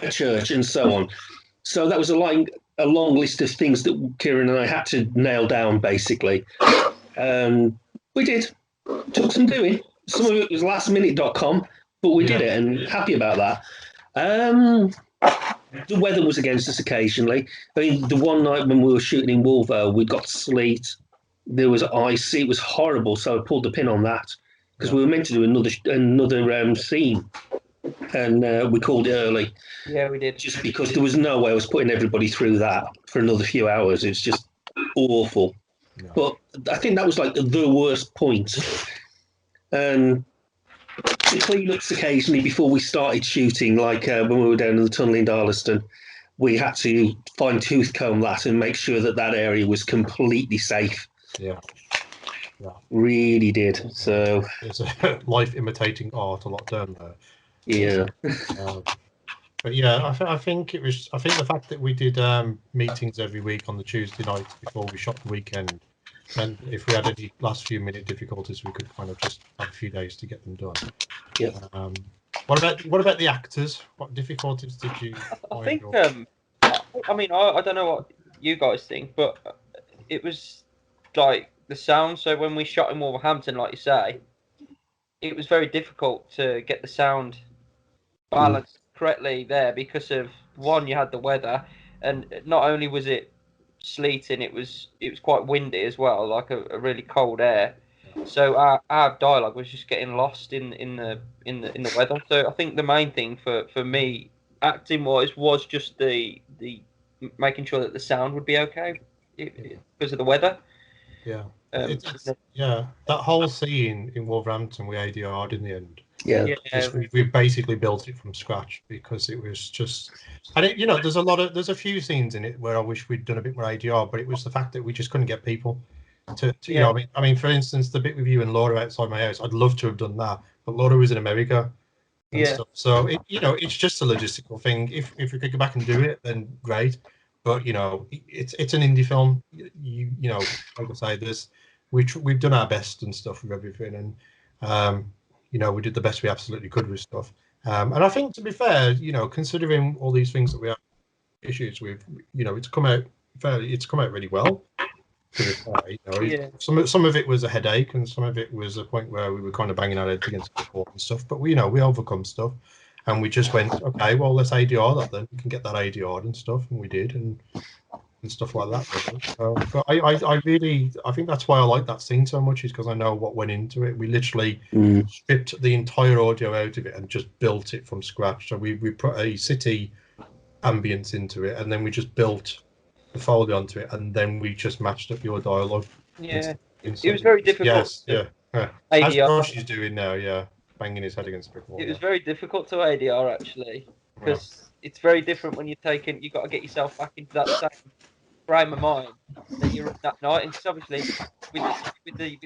a church, and so on. So that was a long list of things that Kieran and I had to nail down, basically. We did. Took some doing. Some of it was lastminute.com, but we did it, and happy about that. The weather was against us occasionally. I mean, the one night when we were shooting in Wolverhampton, we got sleet. There was ice. It was horrible, so I pulled the pin on that because we were meant to do another scene, and we called it early. Yeah, we did. Just because there was no way I was putting everybody through that for another few hours. It was just awful. No. But I think that was like the worst point. And the cleanups occasionally before we started shooting, like when we were down in the tunnel in Darlaston, we had to fine tooth comb that and make sure that area was completely safe. Yeah. Really did. So it's a life imitating art a lot down there. Yeah. But yeah, I think the fact that we did meetings every week on the Tuesday night before we shot the weekend, and if we had any last few minute difficulties, we could kind of just have a few days to get them done. Yeah. What about the actors? What difficulties did you find? I think I don't know what you guys think, but it was like the sound. So when we shot in Wolverhampton, like you say, it was very difficult to get the sound balanced correctly there because of one, you had the weather, and not only was it sleeting. It was quite windy as well, like a really cold air. So our dialogue was just getting lost in the weather. So I think the main thing for me, acting wise, was just the making sure that the sound would be okay because of the weather. Yeah. Yeah, that whole scene in Wolverhampton we ADR'd in the end. Yeah. We basically built it from scratch because it was just, there's a few scenes in it where I wish we'd done a bit more ADR, but it was the fact that we just couldn't get people to I mean, for instance, the bit with you and Laura outside my house, I'd love to have done that, but Laura was in America and stuff. So it's just a logistical thing. If we could go back and do it, then great. But it's an indie film. Like I say, we've done our best and stuff with everything, and we did the best we absolutely could with stuff. And I think, to be fair, considering all these things that we have issues with, it's come out really well. To be fair, some of it was a headache, and some of it was a point where we were kind of banging our heads against the wall and stuff. But we overcome stuff, and we just went, okay, well, let's ADR that then. We can get that ADR'd and stuff, and we did, and stuff like that. So, but I think that's why I like that scene so much, is because I know what went into it. We literally stripped the entire audio out of it and just built it from scratch. So we put a city ambience into it, and then we just built the Foley onto it, and then we just matched up your dialogue. Yeah, it was very difficult. Yes, as Josh is doing now, banging his head against the brick wall. It was very difficult to ADR actually, because it's very different when you've got to get yourself back into that same frame of mind that you're in that night. And because obviously with the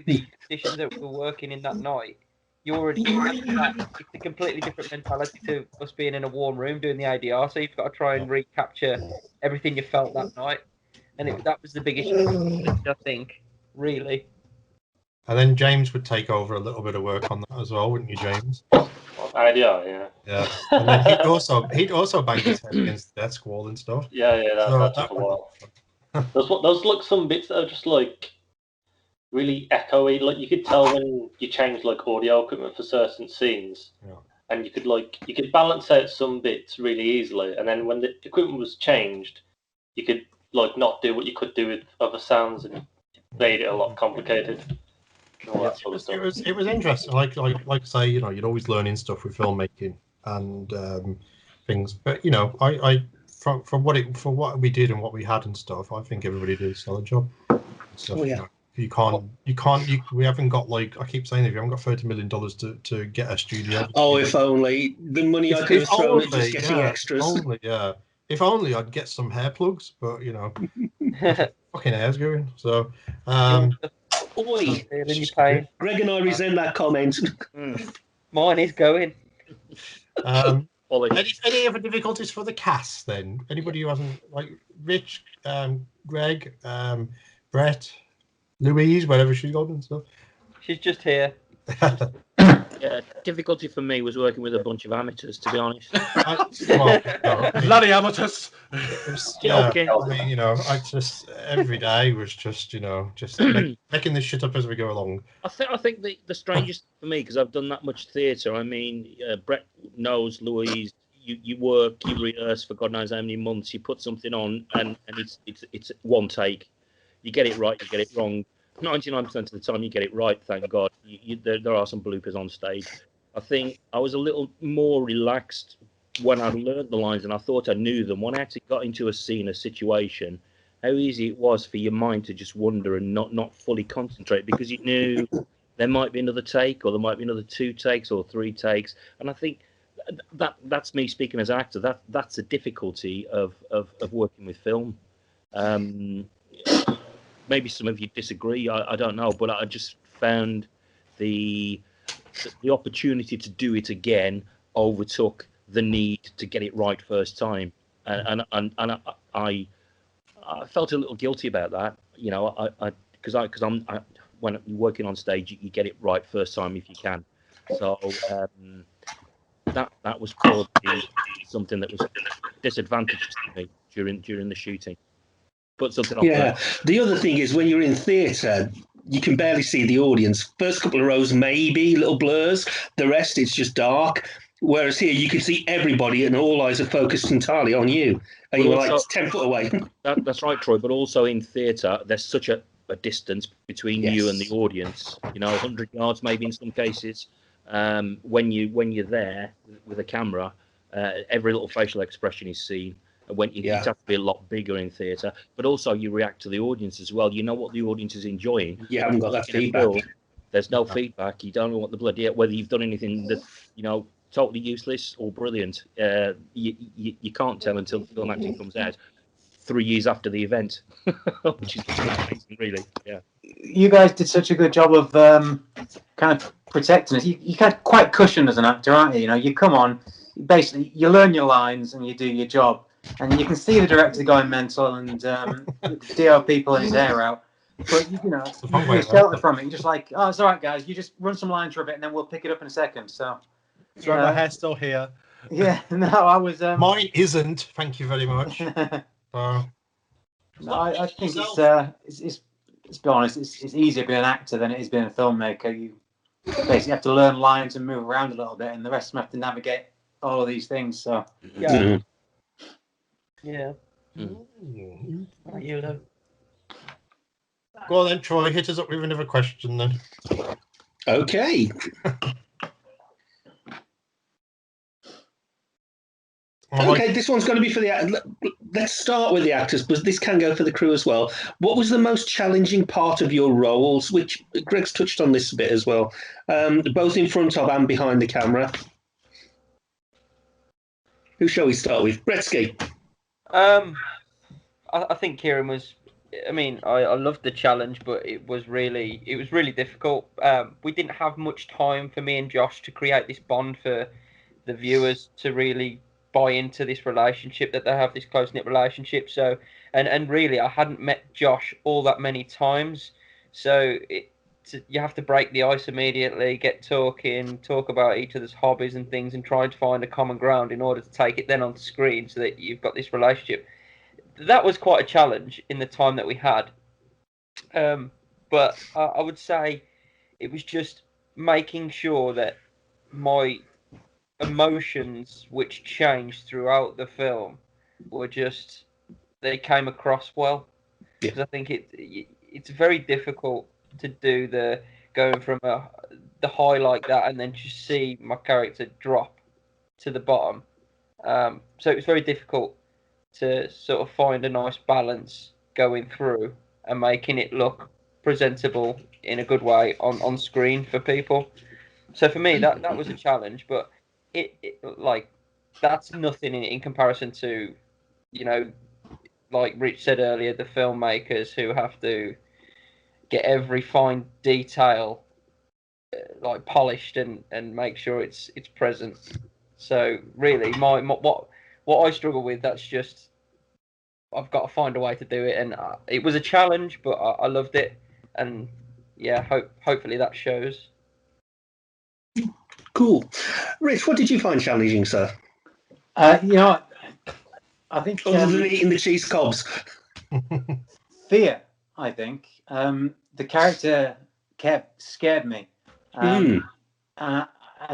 conditions that we were working in that night, you already it's a completely different mentality to us being in a warm room doing the ADR. So you've got to try and recapture everything you felt that night, and that was the biggest challenge, I think, really. And then James would take over a little bit of work on that as well, wouldn't you, James? ADR, yeah. Yeah, and then he'd also bang his head against the desk wall and stuff. Yeah, that took a while. There's like some bits that are just like really echoey. Like you could tell when you change like audio equipment for certain scenes, and you could balance out some bits really easily. And then when the equipment was changed, you could like not do what you could do with other sounds, and it made it a lot complicated. All that sort of stuff. It was interesting. Like I say, you're always learning stuff with filmmaking and things. But I for what we did and what we had and stuff, I think everybody did a solid job. So, you can't. We haven't got, like I keep saying, if you haven't got $30 million to get a studio. Oh, if only the money I could have thrown at just getting extras. If only I'd get some hair plugs, but fucking hair's going. So, Oi, Greg and I resent that comment. Mine is going. Any other difficulties for the cast then? Anybody who hasn't, like Rich, Greg, Brett, Louise, whatever she's got and stuff? She's just here. Yeah, difficulty for me was working with a bunch of amateurs, to be honest. Bloody amateurs. Okay. I mean, I just every day was just making this shit up as we go along. I think the strangest for me, because I've done that much theatre. I mean, Brett knows, Louise. You work, you rehearse for God knows how many months. You put something on, and it's one take. You get it right, you get it wrong. 99% of the time you get it right, thank God. There are some bloopers on stage. I think I was a little more relaxed when I learned the lines and I thought I knew them. When I actually got into a scene, a situation, how easy it was for your mind to just wander and not fully concentrate, because you knew there might be another take, or there might be another 2 takes or 3 takes. And I think that's me speaking as an actor. That's a difficulty of working with film. Maybe some of you disagree. I don't know, but I just found the opportunity to do it again overtook the need to get it right first time, and I felt a little guilty about that. Because when you're working on stage, you get it right first time if you can. So that was probably something that was disadvantageous to me during the shooting. Put something on. Yeah. The other thing is, when you're in theatre, you can barely see the audience. First couple of rows, maybe little blurs. The rest, it's just dark. Whereas here, you could see everybody, and all eyes are focused entirely on you, and you were like 10 foot away. That's right, Troy. But also in theatre, there's such a distance between you and the audience. 100 yards maybe in some cases. When you're there with a camera, every little facial expression is seen. It has to be a lot bigger in theatre, but also you react to the audience as well. You know what the audience is enjoying. You haven't got that feedback. There's no feedback. You don't know what the bloody whether you've done anything that totally useless or brilliant. You can't tell until the film actually comes out 3 years after the event, which is amazing, really. Yeah. You guys did such a good job of kind of protecting us. You had quite cushioned as an actor, aren't you? You come on, basically you learn your lines and you do your job, and you can see the director going mental and DOP pulling his hair out. But you're sheltered from it. You're just like, oh, it's all right, guys. You just run some lines for a bit, and then we'll pick it up in a second. So, my hair's still here. Yeah, no, I was. Mine isn't. Thank you very much. No, I think it's to be honest, it's easier being an actor than it is being a filmmaker. You basically have to learn lines and move around a little bit, and the rest of them have to navigate all of these things. So, yeah. Go on then, Troy. Hit us up with another question then. Okay. Okay, this one's going to be for the. Let's start with the actors, but this can go for the crew as well. What was the most challenging part of your roles? Which Greg's touched on this a bit as well, both in front of and behind the camera. Who shall we start with? Bretsky. I think Kieran was. I mean, I loved the challenge, but it was really difficult. We didn't have much time for me and Josh to create this bond for the viewers to really buy into this relationship, that they have this close-knit relationship. So, and really, I hadn't met Josh all that many times, so you have to break the ice immediately, get talking, talk about each other's hobbies and things, and try to find a common ground in order to take it then onto screen so that you've got this relationship. That was quite a challenge in the time that we had, but I would say it was just making sure that my emotions, which changed throughout the film, were just, they came across well. Because I think it's very difficult to do the going from the high like that and then just see my character drop to the bottom. So it was very difficult to sort of find a nice balance going through and making it look presentable in a good way on screen for people. So for me, that was a challenge, but it like, that's nothing in comparison to, like Rich said earlier, the filmmakers who have to get every fine detail like polished and make sure it's present. So really, what I struggle with, that's just, I've got to find a way to do it, and it was a challenge, but I loved it, and yeah, hopefully that shows. Cool. Rich, what did you find challenging, sir? I think other than eating the cheese cobs. Fear, I think. The character Kev scared me. I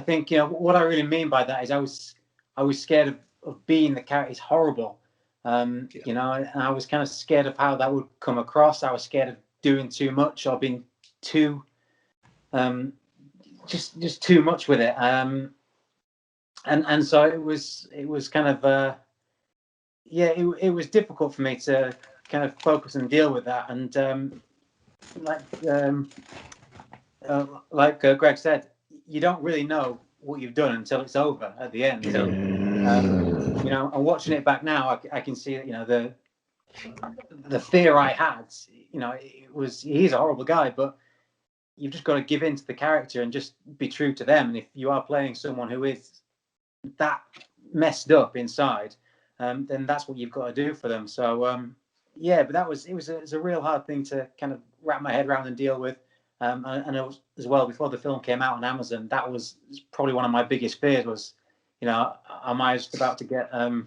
think what I really mean by that is I was scared of being the character. It's horrible, and I was kind of scared of how that would come across. I was scared of doing too much or being too just too much with it. And so it was kind of it was difficult for me to kind of focus and deal with that. And like Greg said, you don't really know what you've done until it's over at the end. So, and watching it back now, I can see that the fear I had. He's a horrible guy, but you've just got to give in to the character and just be true to them. And if you are playing someone who is that messed up inside, then that's what you've got to do for them. So but it was a real hard thing to kind of wrap my head around and deal with. And it was, as well, before the film came out on Amazon, that was probably one of my biggest fears. Was am I just about to get kind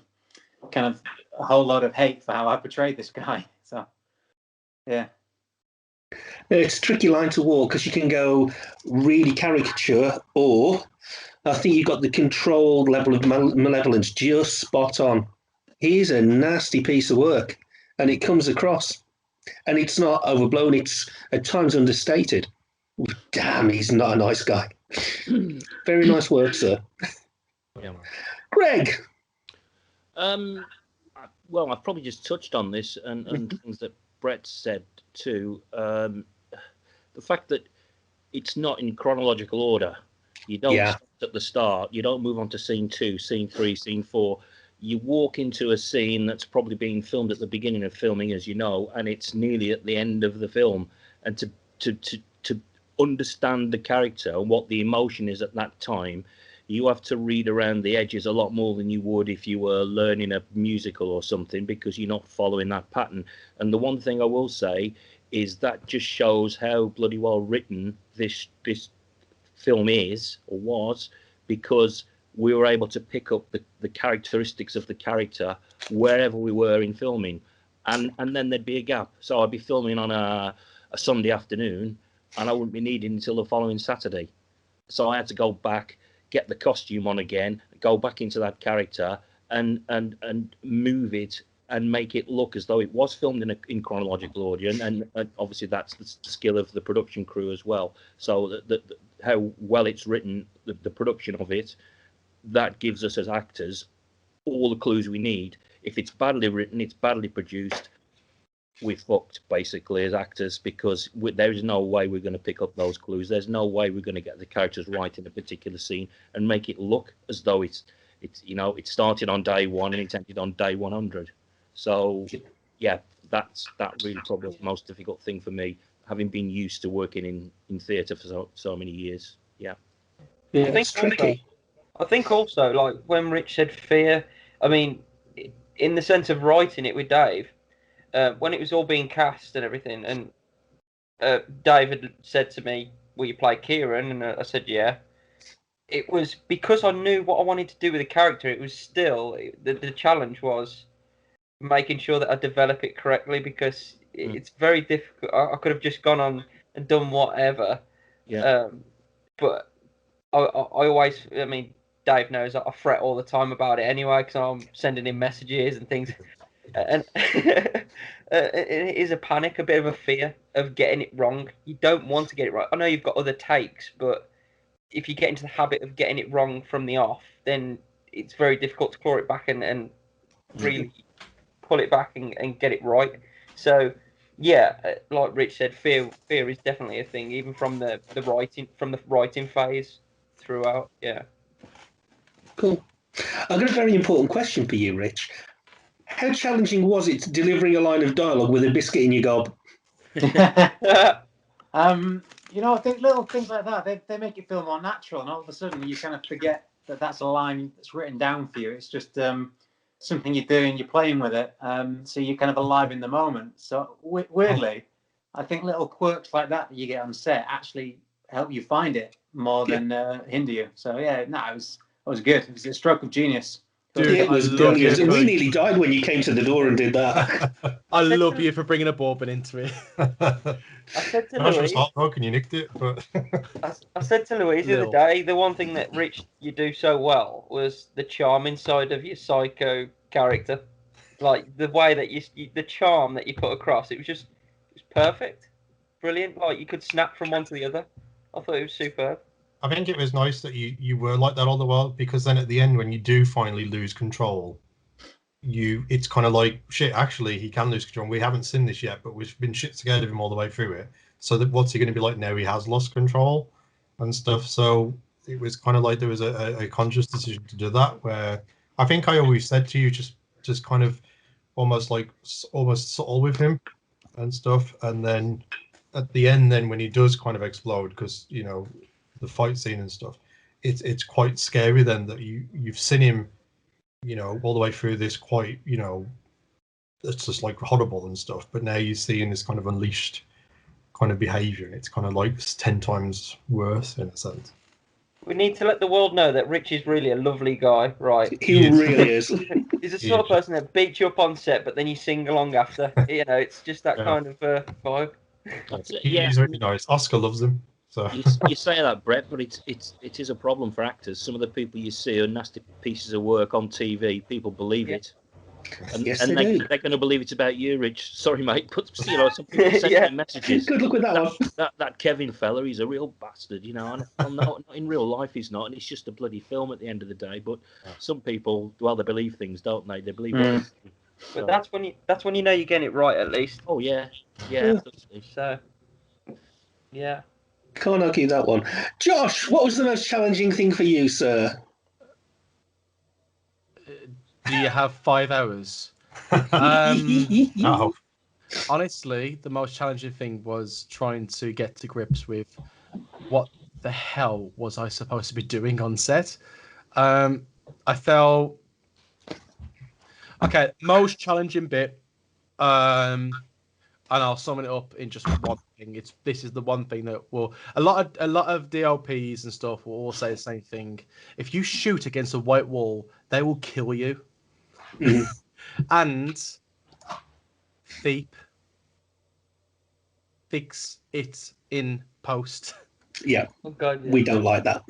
of a whole load of hate for how I portrayed this guy? So yeah. It's a tricky line to walk, because you can go really caricature, or I think you got the controlled level of malevolence just spot on. He's a nasty piece of work, and it comes across. And it's not overblown, it's at times understated. Damn, he's not a nice guy. Very nice work, sir. Yeah. Greg. Well, I've probably just touched on this and things that Brett said too. The fact that it's not in chronological order. You don't start at the start. You don't move on to scene 2, scene 3, scene 4. You walk into a scene that's probably being filmed at the beginning of filming, as you know, and it's nearly at the end of the film. And to understand the character and what the emotion is at that time, you have to read around the edges a lot more than you would if you were learning a musical or something, because you're not following that pattern. And the one thing I will say is that just shows how bloody well written this film is or was, because we were able to pick up the characteristics of the character wherever we were in filming, and then there'd be a gap. So I'd be filming on a Sunday afternoon, and I wouldn't be needed until the following Saturday. So I had to go back, get the costume on again, go back into that character, and move it and make it look as though it was filmed in chronological order. And obviously that's the skill of the production crew as well. So how well it's written, the production of it, that gives us as actors all the clues we need. If it's badly written, it's badly produced, we're fucked basically as actors, because there is no way we're going to pick up those clues. There's no way we're going to get the characters right in a particular scene and make it look as though it's it started on day 1 and it ended on day 100. So yeah, that really probably the most difficult thing for me, having been used to working in theatre for so many years. Yeah, it's tricky. I think also, like when Rich said fear, I mean, in the sense of writing it with Dave, when it was all being cast and everything, and Dave had said to me, "Will you play Kieran?" And I said, "Yeah." It was because I knew what I wanted to do with the character. It was still the challenge was making sure that I develop it correctly, because it's very difficult. I could have just gone on and done whatever. Yeah. But I always, I mean, Dave knows that I fret all the time about it anyway, because I'm sending him messages and things. And it is a panic, a bit of a fear of getting it wrong. You don't want to get it right. I know you've got other takes, but if you get into the habit of getting it wrong from the off, then it's very difficult to claw it back and really pull it back and get it right. So yeah, like Rich said, fear is definitely a thing, even from the writing phase throughout. Yeah. Cool. I've got a very important question for you, Rich. How challenging was it delivering a line of dialogue with a biscuit in your gob? I think little things like that, they make it feel more natural, and all of a sudden you kind of forget that that's a line that's written down for you. It's just something you're doing, you're playing with it, so you're kind of alive in the moment. So weirdly, I think little quirks like that you get on set actually help you find it more than hinder you. So yeah, it was good. It was a stroke of genius. Dude, it was brilliant. And we nearly died when you came to the door and did that. I love you for bringing a bourbon into it. I said to Louise, Louise, was heartbroken you nicked it, but I said to Louise the other day, the one thing that Rich you do so well was the charming side of your psycho character, like the way that the charm that you put across. It was perfect, brilliant. Like you could snap from one to the other. I thought it was superb. I think it was nice that you were like that all the while, because then at the end, when you do finally lose control, it's kind of like, shit, actually he can lose control. We haven't seen this yet, but we've been shit scared of him all the way through it. So that what's he going to be like now he has lost control and stuff. So it was kind of like there was a conscious decision to do that, where I think I always said to you, just kind of almost subtle with him and stuff. And then at the end, then when he does kind of explode, because the fight scene and stuff, it's quite scary then that you've seen him all the way through this quite it's just like horrible and stuff, but now you're seeing this kind of unleashed kind of behavior, and it's kind of like 10 times worse in a sense. We need to let the world know that Rich is really a lovely guy, right? He really is. He's the sort of person that beats you up on set, but then you sing along after. It's just that kind of vibe. That's it. He's really nice. Oscar loves him. So You say that, Brett, but it is a problem for actors. Some of the people you see are nasty pieces of work on TV. People believe it. And, Yes, and they do. they're going to believe it's about you, Rich. Sorry, mate, but some people send Yeah. me messages. Good luck with that one. That Kevin fella, he's a real bastard, and well, not in real life he's not, and it's just a bloody film at the end of the day. But some people, well, they believe things, don't they? They believe what they see. But that's when you know you're getting it right, at least. Oh yeah, absolutely. So, yeah. Can't argue that one. Josh, what was the most challenging thing for you, sir? Do you have 5 hours? no. Honestly, the most challenging thing was trying to get to grips with what the hell was I supposed to be doing on set. I felt okay. Most challenging bit, and I'll sum it up in just one thing. This is the one thing that will a lot of DLPs and stuff will all say the same thing. If you shoot against a white wall, they will kill you. And Theep, fix it in post. Yeah. Oh God, yeah. We don't like that.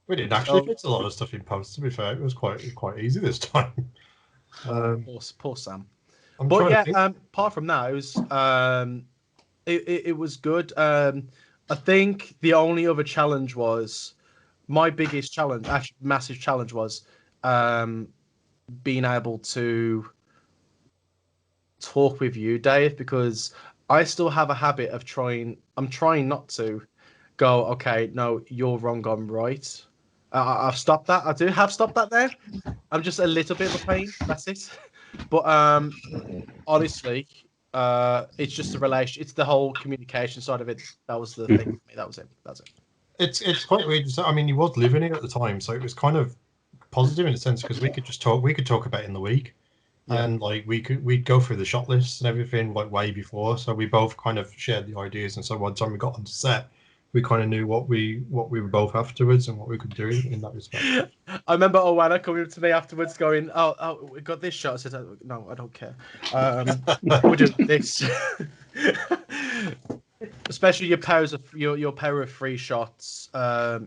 We didn't actually fix a lot of stuff in post. To be fair, it was quite easy this time. Poor Sam. I'm But trying yeah, to think. apart from that, it was it was good. I think the only other challenge was my biggest challenge, actually massive challenge, was being able to talk with you, Dave, because I still have a habit of I'm trying not to go, okay, no, you're wrong, I'm right. I've stopped that. I do have stopped that there. I'm just a little bit of a pain. That's it. But honestly, it's just the relation. It's the whole communication side of it. That was the thing for me. That was it. That's it. It's quite weird. I mean, he was living it at the time, so it was kind of positive in a sense because we could just talk. We could talk about it in the week, and like we'd go through the shot lists and everything like way before. So we both kind of shared the ideas, and so by the time we got onto set, we kind of knew what we were both afterwards and what we could do in that respect. I remember Owana coming up to me afterwards going, oh, we got this shot. I said, no, I don't care. We're doing this. Especially your pair of free shots,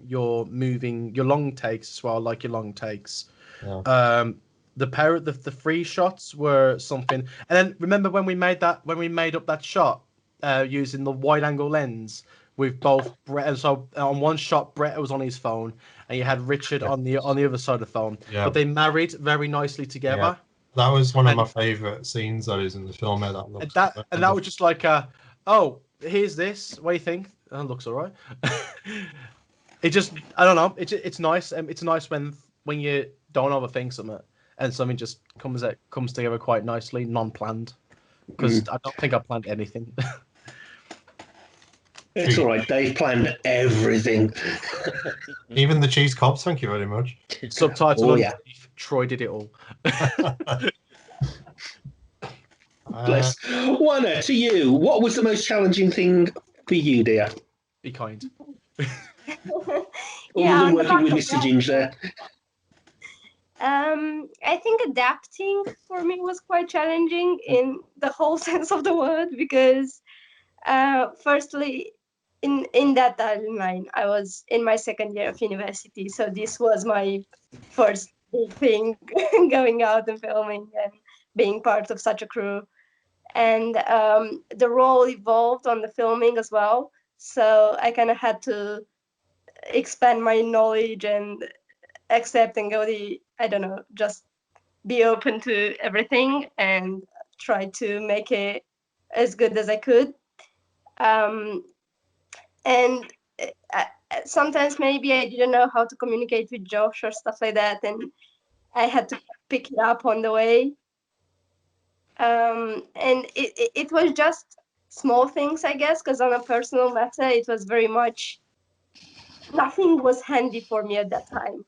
your long takes as well, like your long takes. Yeah. The free shots were something. And then remember when we made up that shot using the wide angle lens with both Brett, and so on one shot Brett was on his phone and you had Richard on the other side of the phone. Yeah. But they married very nicely together. Yeah. That was one of my favourite scenes that is in the film. That was just like oh, here's this. What do you think? That looks alright. It just, I don't know. It's nice. It's nice when you don't overthink something and something just comes together quite nicely, non-planned. Because I don't think I planned anything. It's all right. Dave planned everything. Even the cheese cobs. Thank you very much. Subtitle on Troy did it all. Bless. Juana, to you, what was the most challenging thing for you, dear? Be kind. Other than working with Mr. Ginge there. I think adapting for me was quite challenging in the whole sense of the word because, firstly, in that timeline, I was in my second year of university, so this was my first big thing, going out and filming and being part of such a crew. And the role evolved on the filming as well, so I kind of had to expand my knowledge and accept and go just be open to everything and try to make it as good as I could. And sometimes maybe I didn't know how to communicate with Josh or stuff like that, and I had to pick it up on the way. And it was just small things, I guess, because on a personal matter, it was very much nothing was handy for me at that time,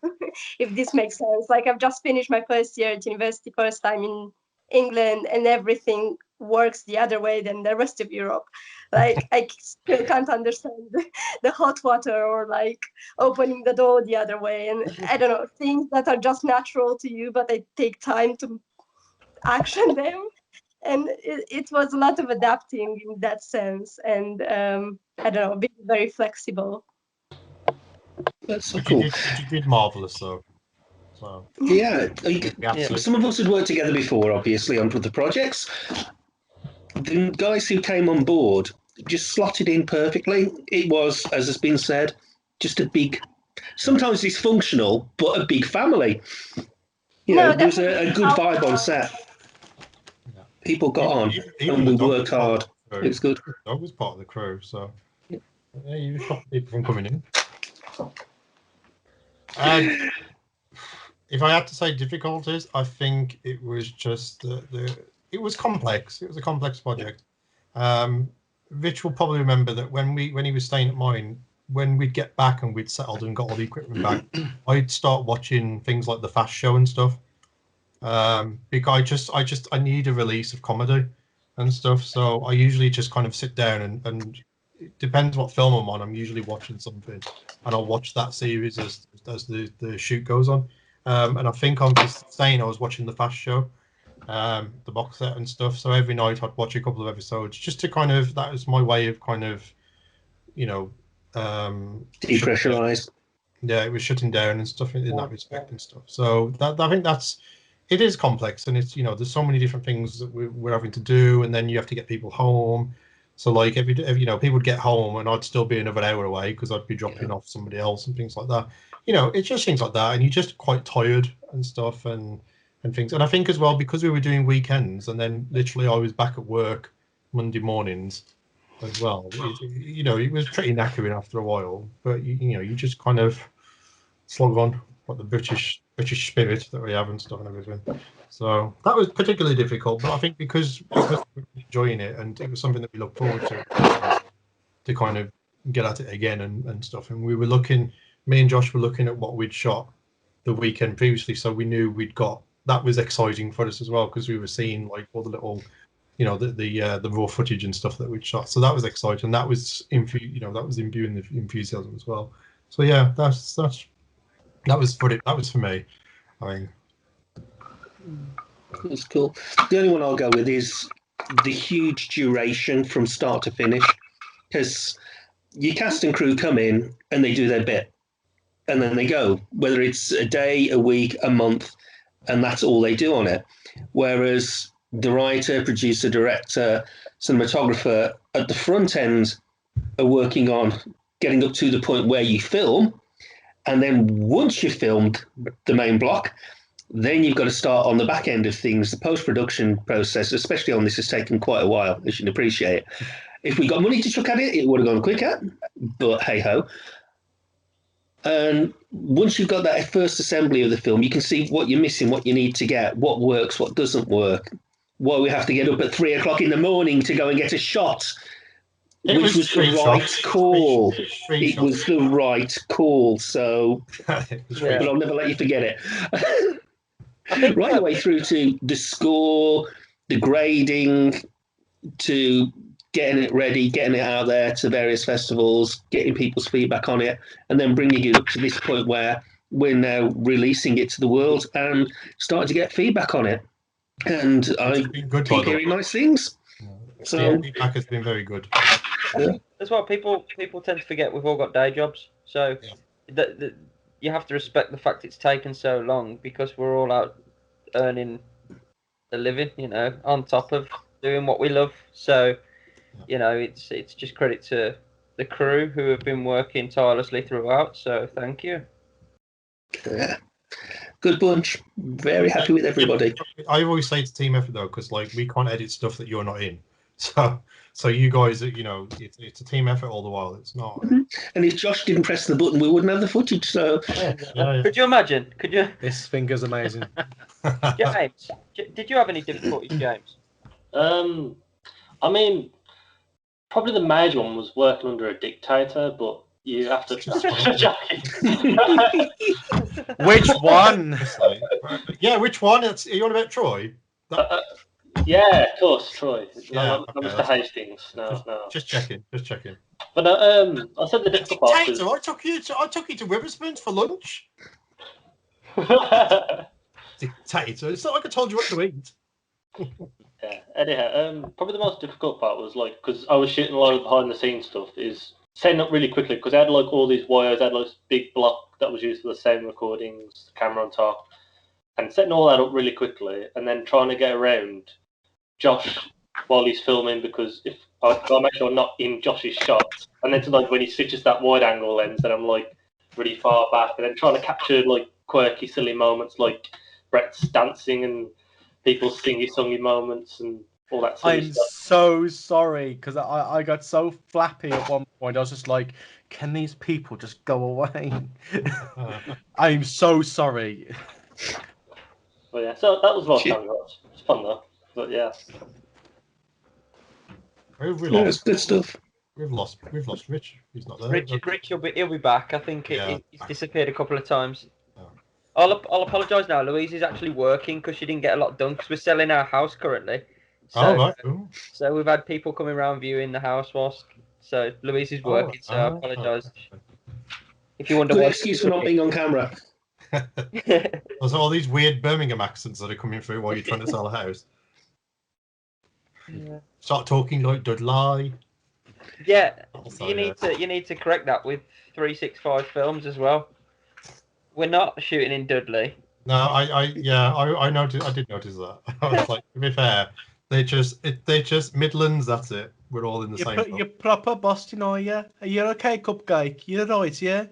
if this makes sense. Like I've just finished my first year at university, first time in England, and everything works the other way than the rest of Europe. Like I still can't understand the hot water or like opening the door the other way. And I don't know, things that are just natural to you, but they take time to action them. and it was a lot of adapting in that sense, and I don't know, being very flexible. That's so But cool. you did marvelous though. So Yeah, absolutely. some of us had worked together before, obviously, on other projects. The guys who came on board just slotted in perfectly. It was, as has been said, just a big, sometimes dysfunctional, but a big family. You know, there was a good vibe on set. Yeah. People got on, Even and the we dog worked was part hard. of the crew. It was good. The dog was part of the crew, so yeah, you stopped people from coming in. And if I had to say difficulties, I think it was just it was complex. It was a complex project. Rich will probably remember that when he was staying at mine, when we'd get back and we'd settled and got all the equipment back, I'd start watching things like the Fast Show and stuff. Because I need a release of comedy and stuff. So I usually just kind of sit down and it depends what film I'm on. I'm usually watching something, and I'll watch that series as the shoot goes on. And I think on Sustain, I was watching the Fast Show, the box set and stuff. So every night I'd watch a couple of episodes just to kind of, that was my way of kind of, you know, Depressurize. Yeah, it was shutting down and stuff in that respect and stuff. So that I think it is complex, and it's, you know, there's so many different things that we're having to do, and then you have to get people home. So like every you know, people would get home and I'd still be another hour away because I'd be dropping off somebody else and things like that. You know, it's just things like that, and you're just quite tired and stuff and things. And I think as well, because we were doing weekends and then literally I was back at work Monday mornings as well. You know, it was pretty knackering after a while, but you know, you just kind of slog on, what the British spirit that we have and stuff and everything. So that was particularly difficult, but I think because we were enjoying it and it was something that we looked forward to kind of get at it again and stuff. And we were looking, me and Josh were looking at what we'd shot the weekend previously, so we knew we'd got, that was exciting for us as well, because we were seeing like all the little, you know, the raw footage and stuff that we'd shot. So that was exciting. That was that was imbuing the enthusiasm as well. So yeah, that was for it. That was for me. I mean, That's cool. The only one I'll go with is the huge duration from start to finish, because your cast and crew come in and they do their bit, and then they go, whether it's a day, a week, a month, and that's all they do on it. Whereas the writer, producer, director, cinematographer at the front end are working on getting up to the point where you film, and then once you've filmed the main block, then you've got to start on the back end of things. The post-production process, especially on this, has taken quite a while, as you can appreciate. If we got money to chuck at it, it would have gone quicker, but hey-ho. And once you've got that first assembly of the film, you can see what you're missing, what you need to get, what works, what doesn't work, why we have to get up at 3 o'clock in the morning to go and get a shot, which was the right call. It was the right call. So, but I'll never let you forget it. Right the way through to the score, the grading, to getting it ready, getting it out there to various festivals, getting people's feedback on it, and then bringing it up to this point where we're now releasing it to the world and starting to get feedback on it. And I keep hearing nice things. So the feedback has been very good. That's what people tend to forget. We've all got day jobs, so you have to respect the fact it's taken so long, because we're all out earning a living, you know, on top of doing what we love. So, you know, it's just credit to the crew who have been working tirelessly throughout. So thank you. Yeah. Good bunch. Very happy with everybody. I always say it's team effort though, because like we can't edit stuff that you're not in. So you guys, you know, it's a team effort all the while. It's not. Mm-hmm. And if Josh didn't press the button, we wouldn't have the footage. So could you imagine? Could you? This finger's amazing. James, did you have any difficulties, James? I mean, probably the major one was working under a dictator, but you have to. Which one? Yeah, which one? Are you on about Troy? Yeah, of course, Troy. Yeah, not Mr. Hastings. No. Just checking. But I said the difficult part was... I took you to Witherspoon's for lunch. Dictator. It's not like I told you what to eat. Yeah. Anyhow, probably the most difficult part was like because I was shooting a lot of behind the scenes stuff. Is setting up really quickly because I had like all these wires. I had like this big block that was used for the sound recordings, the camera on top, and setting all that up really quickly, and then trying to get around Josh while he's filming because if I make sure I'm not in Josh's shots, and then to like when he switches that wide angle lens, then I'm like really far back, and then trying to capture like quirky, silly moments like Brett's dancing and people's singy-songy moments and all that silly I'm stuff. so sorry because I got so flappy at one point. I was just like, can these people just go away? I'm so sorry. But yeah, so that was most challenging. It's fun though. But yeah. That's good stuff. We've lost Rich. He's not there. Rich, he'll be back. I think Yeah. he's disappeared a couple of times. Oh. I'll apologise now. Louise is actually working because she didn't get a lot done because we're selling our house currently. So, Right. Ooh. so we've had people coming around viewing the house whilst. So Louise is working. So I apologise. If you wonder Good why. excuse for not being on camera. There's all these weird Birmingham accents that are coming through while you're trying to sell a house. Yeah. Start talking like Dudley. Yeah, Also, you need to correct that with 365 films as well. We're not shooting in Dudley. No, I noticed. I did notice that. I was like, to be fair, they just Midlands. That's it. We're all in the same. You're proper Boston, are you? Are you okay, Cupcake? You're right, yeah?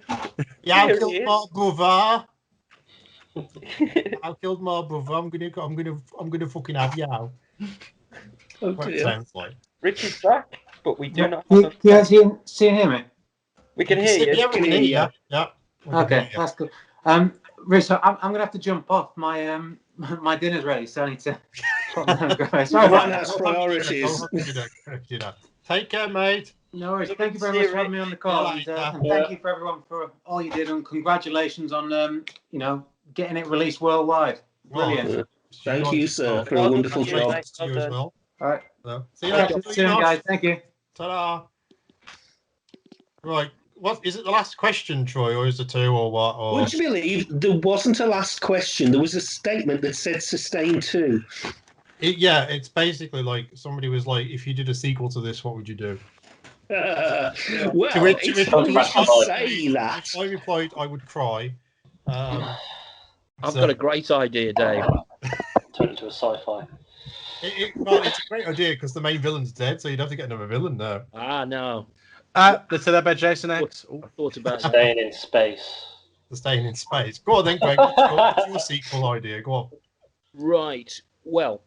Yeah, I Here killed he my is. brother. I killed my brother. I'm gonna fucking have you out. Oh, What it dear. sounds like. Richard's back, but we do not You have you guys see and hear me? We can hear you. Yeah, we can hear you. Yeah. we can Okay, hear you. that's good. Rich, so I'm gonna have to jump off. My dinner's ready, so I need to. Sorry about Finance that. priorities. Take care, mate. No worries. Good Thank you to very see much you, for having me on the call, and thank you for everyone for all you did, and congratulations on getting it released worldwide. Brilliant. Thank you, sir, for a Well, wonderful thank you, job. mate. To you as well. All right. So, see you Catch later. you soon, guys. Thank you. Ta-da. Right. What is it? The last question, Troy, or is it two, or what? Or Would you believe there wasn't a last question? There was a statement that said sustain 2. it's basically like somebody was like, if you did a sequel to this, what would you do? Well, To which it's funny you should I- say that. I replied, I would cry. I've got a great idea, Dave. Turn into a sci-fi. Well, it's a great idea because the main villain's dead, so you'd have to get another villain now. No. They said that about Jason X. I thought about that. Staying in space. The staying in space. Go on then, Greg. What's your sequel idea? Go on. Right. Well,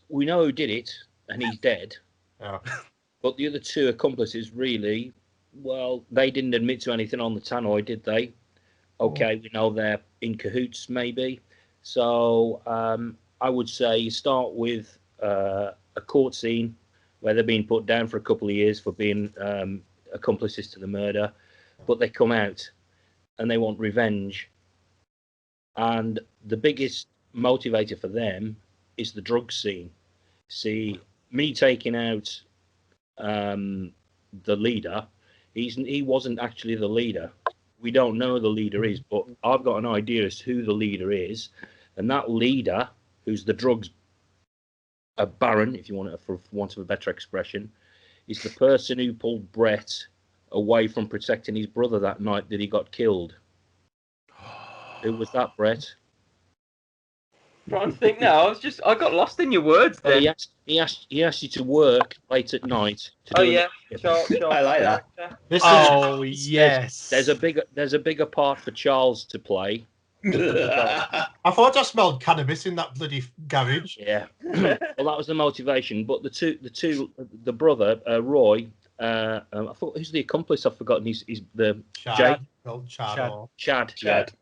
we know who did it, and he's dead. Yeah. But the other two accomplices, really, well, they didn't admit to anything on the tannoy, did they? Okay, we know they're in cahoots, maybe. So I would say you start with a court scene where they're being put down for a couple of years for being accomplices to the murder, but they come out and they want revenge. And the biggest motivator for them is the drug scene. See, me taking out the leader, he wasn't actually the leader. We don't know who the leader is, but I've got an idea as to who the leader is. And that leader, who's the drugs baron, if you want it, for want of a better expression, is the person who pulled Brett away from protecting his brother that night that he got killed. Who was that, Brett? Trying to think now. I got lost in your words Well, then. he asked you to work late at night. To Oh do yeah, sure. I like that. Oh, yes. There's a bigger part for Charles to play. I thought I smelled cannabis in that bloody garage. Yeah. Well, that was the motivation. But the brother, Roy, I thought, who's the accomplice? I've forgotten. He's the Chad. Chad. Chad.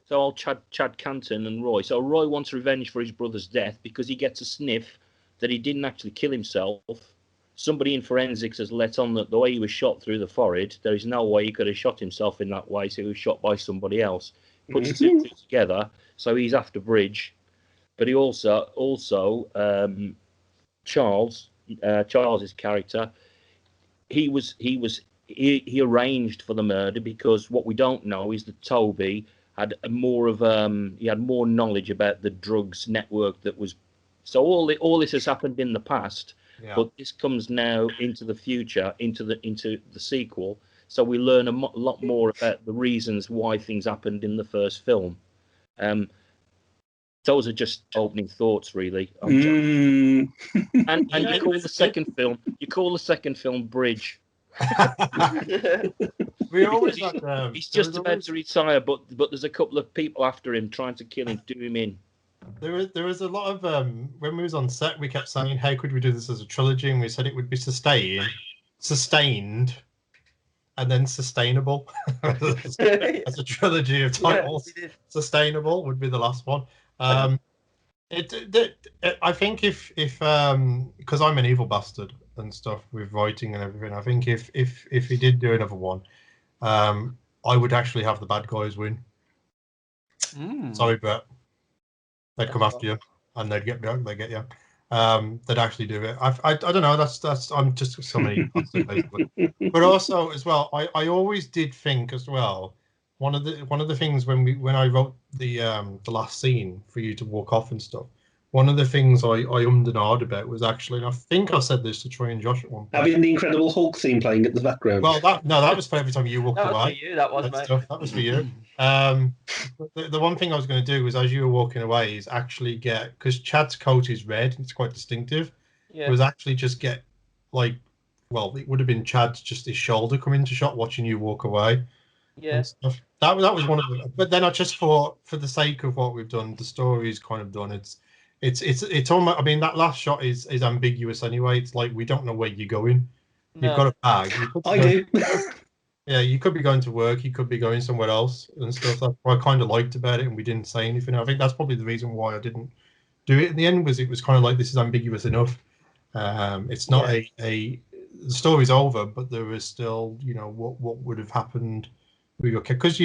So old Chad Canton and Roy. So Roy wants revenge for his brother's death because he gets a sniff that he didn't actually kill himself. Somebody in forensics has let on that the way he was shot through the forehead, there is no way he could have shot himself in that way, so he was shot by somebody else. Puts the two together, so he's after Bridge. But he also Charles's character, he arranged for the murder because what we don't know is that Toby had more knowledge about the drugs network that was So all this has happened in the past, Yeah. but this comes now into the future, into the sequel. So we learn a lot more about the reasons why things happened in the first film. Those are just opening thoughts, really. And you call the second film Bridge. We always had, He's there just was about always- to retire, but there's a couple of people after him trying to kill him, do him in. There was a lot of when we was on set, we kept saying, "How could we do this as a trilogy?" And we said it would be sustained, and then sustainable as a trilogy of titles. Sustainable would be the last one. I think if because I'm an evil bastard and stuff with writing and everything, I think if he did do another one, I would actually have the bad guys win. Sorry, Brett. They'd come after you, and they'd get you. They'd actually do it. I don't know. That's I'm just so many. But also as well, I always did think as well. One of the things when I wrote the last scene for you to walk off and stuff. One of the things I ummed and ahed about was actually, and I think I said this to Troy and Josh at one point. Having the Incredible Hulk theme playing at the background. Well, that was for every time you walked away. That was for you. That was, mate. That was for you. The one thing I was going to do was, as you were walking away, is actually get, because Chad's coat is red, it's quite distinctive. Yeah. Was actually just get it would have been Chad's just his shoulder come into shot watching you walk away. Yeah. And stuff. That was one of them. But then I just thought, for the sake of what we've done, the story's kind of done. It's almost. I mean, that last shot is ambiguous anyway. It's like we don't know where you're going. No. You've got a bag. I do. Yeah, you could be going to work. You could be going somewhere else and stuff. That's what I kind of liked about it, and we didn't say anything. I think that's probably the reason why I didn't do it in the end. Was it was kind of like, this is ambiguous enough. It's not the story's over, but there is still, what would have happened with your character, because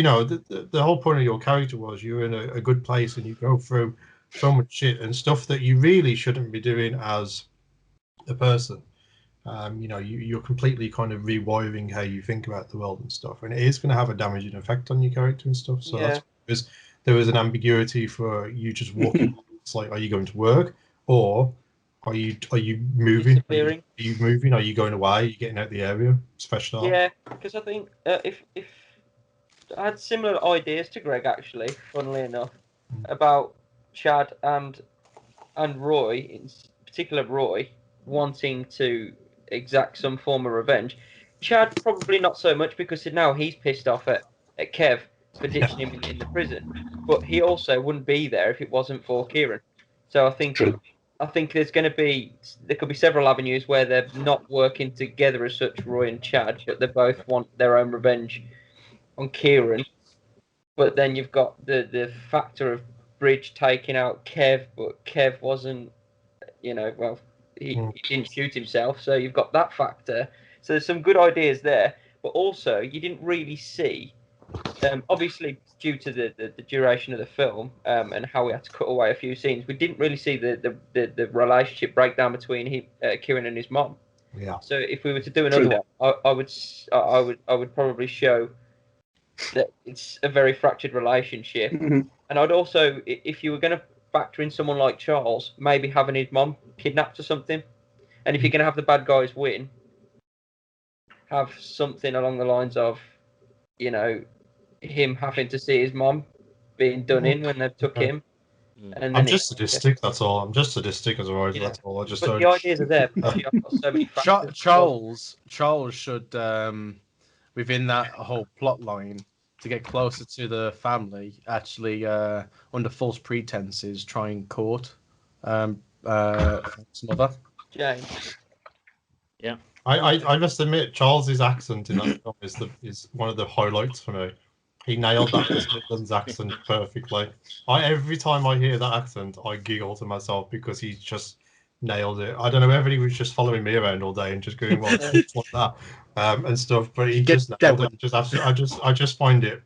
the whole point of your character was you're in a good place and you go through so much shit and stuff that you really shouldn't be doing as a person. You're completely kind of rewiring how you think about the world and stuff, and it is going to have a damaging effect on your character and stuff. So that's because there was an ambiguity for you just walking. It's like, are you going to work, or are you moving? Are you moving? Are you going away? Are you getting out of the area? Special. Yeah, because I think if I had similar ideas to Greg, actually, funnily enough, about Chad and Roy, in particular Roy, wanting to exact some form of revenge. Chad probably not so much, because now he's pissed off at Kev for ditching him in the prison, but he also wouldn't be there if it wasn't for Kieran. So I think there could be several avenues where they're not working together as such, Roy and Chad, but they both want their own revenge on Kieran. But then you've got the factor of Bridge taking out Kev, but Kev wasn't, he didn't shoot himself, so you've got that factor. So there's some good ideas there, but also you didn't really see, obviously due to the duration of the film and how we had to cut away a few scenes, we didn't really see the relationship breakdown between Kieran and his mom. Yeah. So if we were to do another one, I would probably show that it's a very fractured relationship, and I'd also, if you were going to factor in someone like Charles, maybe having his mom kidnapped or something. And if you're going to have the bad guys win, have something along the lines of, him having to see his mom being done in when they've took him. And I'm just sadistic, that's all. I'm just sadistic as a writer, that's all. But the ideas are there because you've got so many factors. Charles should, within that whole plot line, to get closer to the family, actually, under false pretenses, try and court Frank's mother. James. Yeah. I must admit, Charles's accent in that film is one of the highlights for me. He nailed that West Midlands accent perfectly. Every time I hear that accent, I giggle to myself because he's just nailed it. I don't know whether he was just following me around all day and just going, well, like that and stuff, but he just nailed it. I just find it.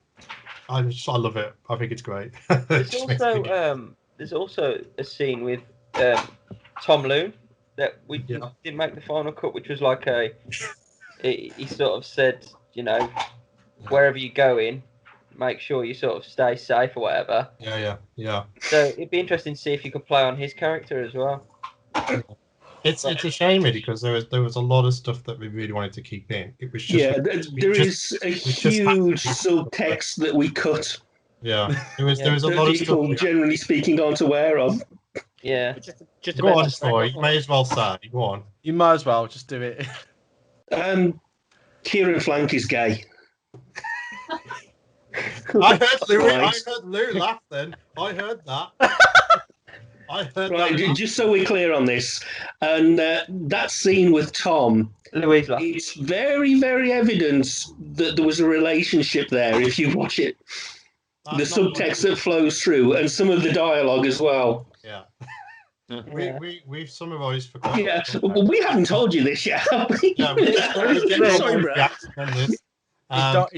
I love it. I think it's great. There's also a scene with Tom Loon that we didn't make the final cut, which was like he sort of said, wherever you're going, make sure you sort of stay safe or whatever. Yeah. So it'd be interesting to see if you could play on his character as well. It's a shame really, because there was a lot of stuff that we really wanted to keep in. It was just there is a huge subtext that we cut. Yeah, there was a lot of stuff. People, generally speaking, aren't aware of. Yeah. Just go on, Troy. You may as well say. Go on. You might as well just do it. Kieran Flank is gay. I heard Lou laugh then. I heard that. Right, just so we're clear on this, and that scene with Tom, Louise laughed. It's very, very evident that there was a relationship there. If you watch it, the subtext that flows through, and some of the dialogue as well. Yeah. We've summarised for. Yeah, well, we haven't told you this yet, have we? Yeah, Sorry, Brad.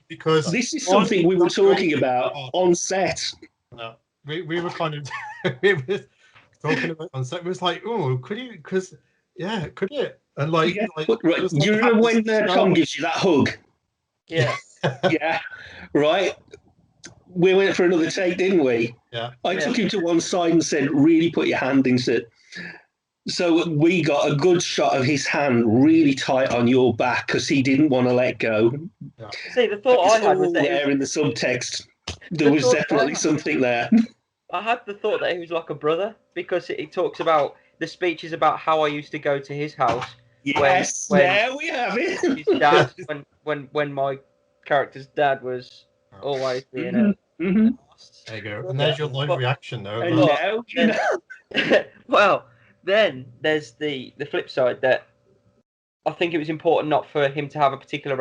Because this is something we were talking about on set. No, we were kind of we were talking about on set. It was like, oh, could you? Because could you? And like, right. You remember when Tom gives you that hug? Yeah. Yeah. Right. We went for another take, didn't we? Yeah. I took him to one side and said, "Really put your hand into it." So we got a good shot of his hand really tight on your back because he didn't want to let go. Yeah. See, the thought I had was that there in the subtext. There was definitely something there. I had the thought that he was like a brother because it talks about the speeches about how I used to go to his house. Yes, there we have it. His dad, when my character's dad was always being There you go. And there's your live reaction, though. And now, you know. Well, then there's the flip side that I think it was important not for him to have a particular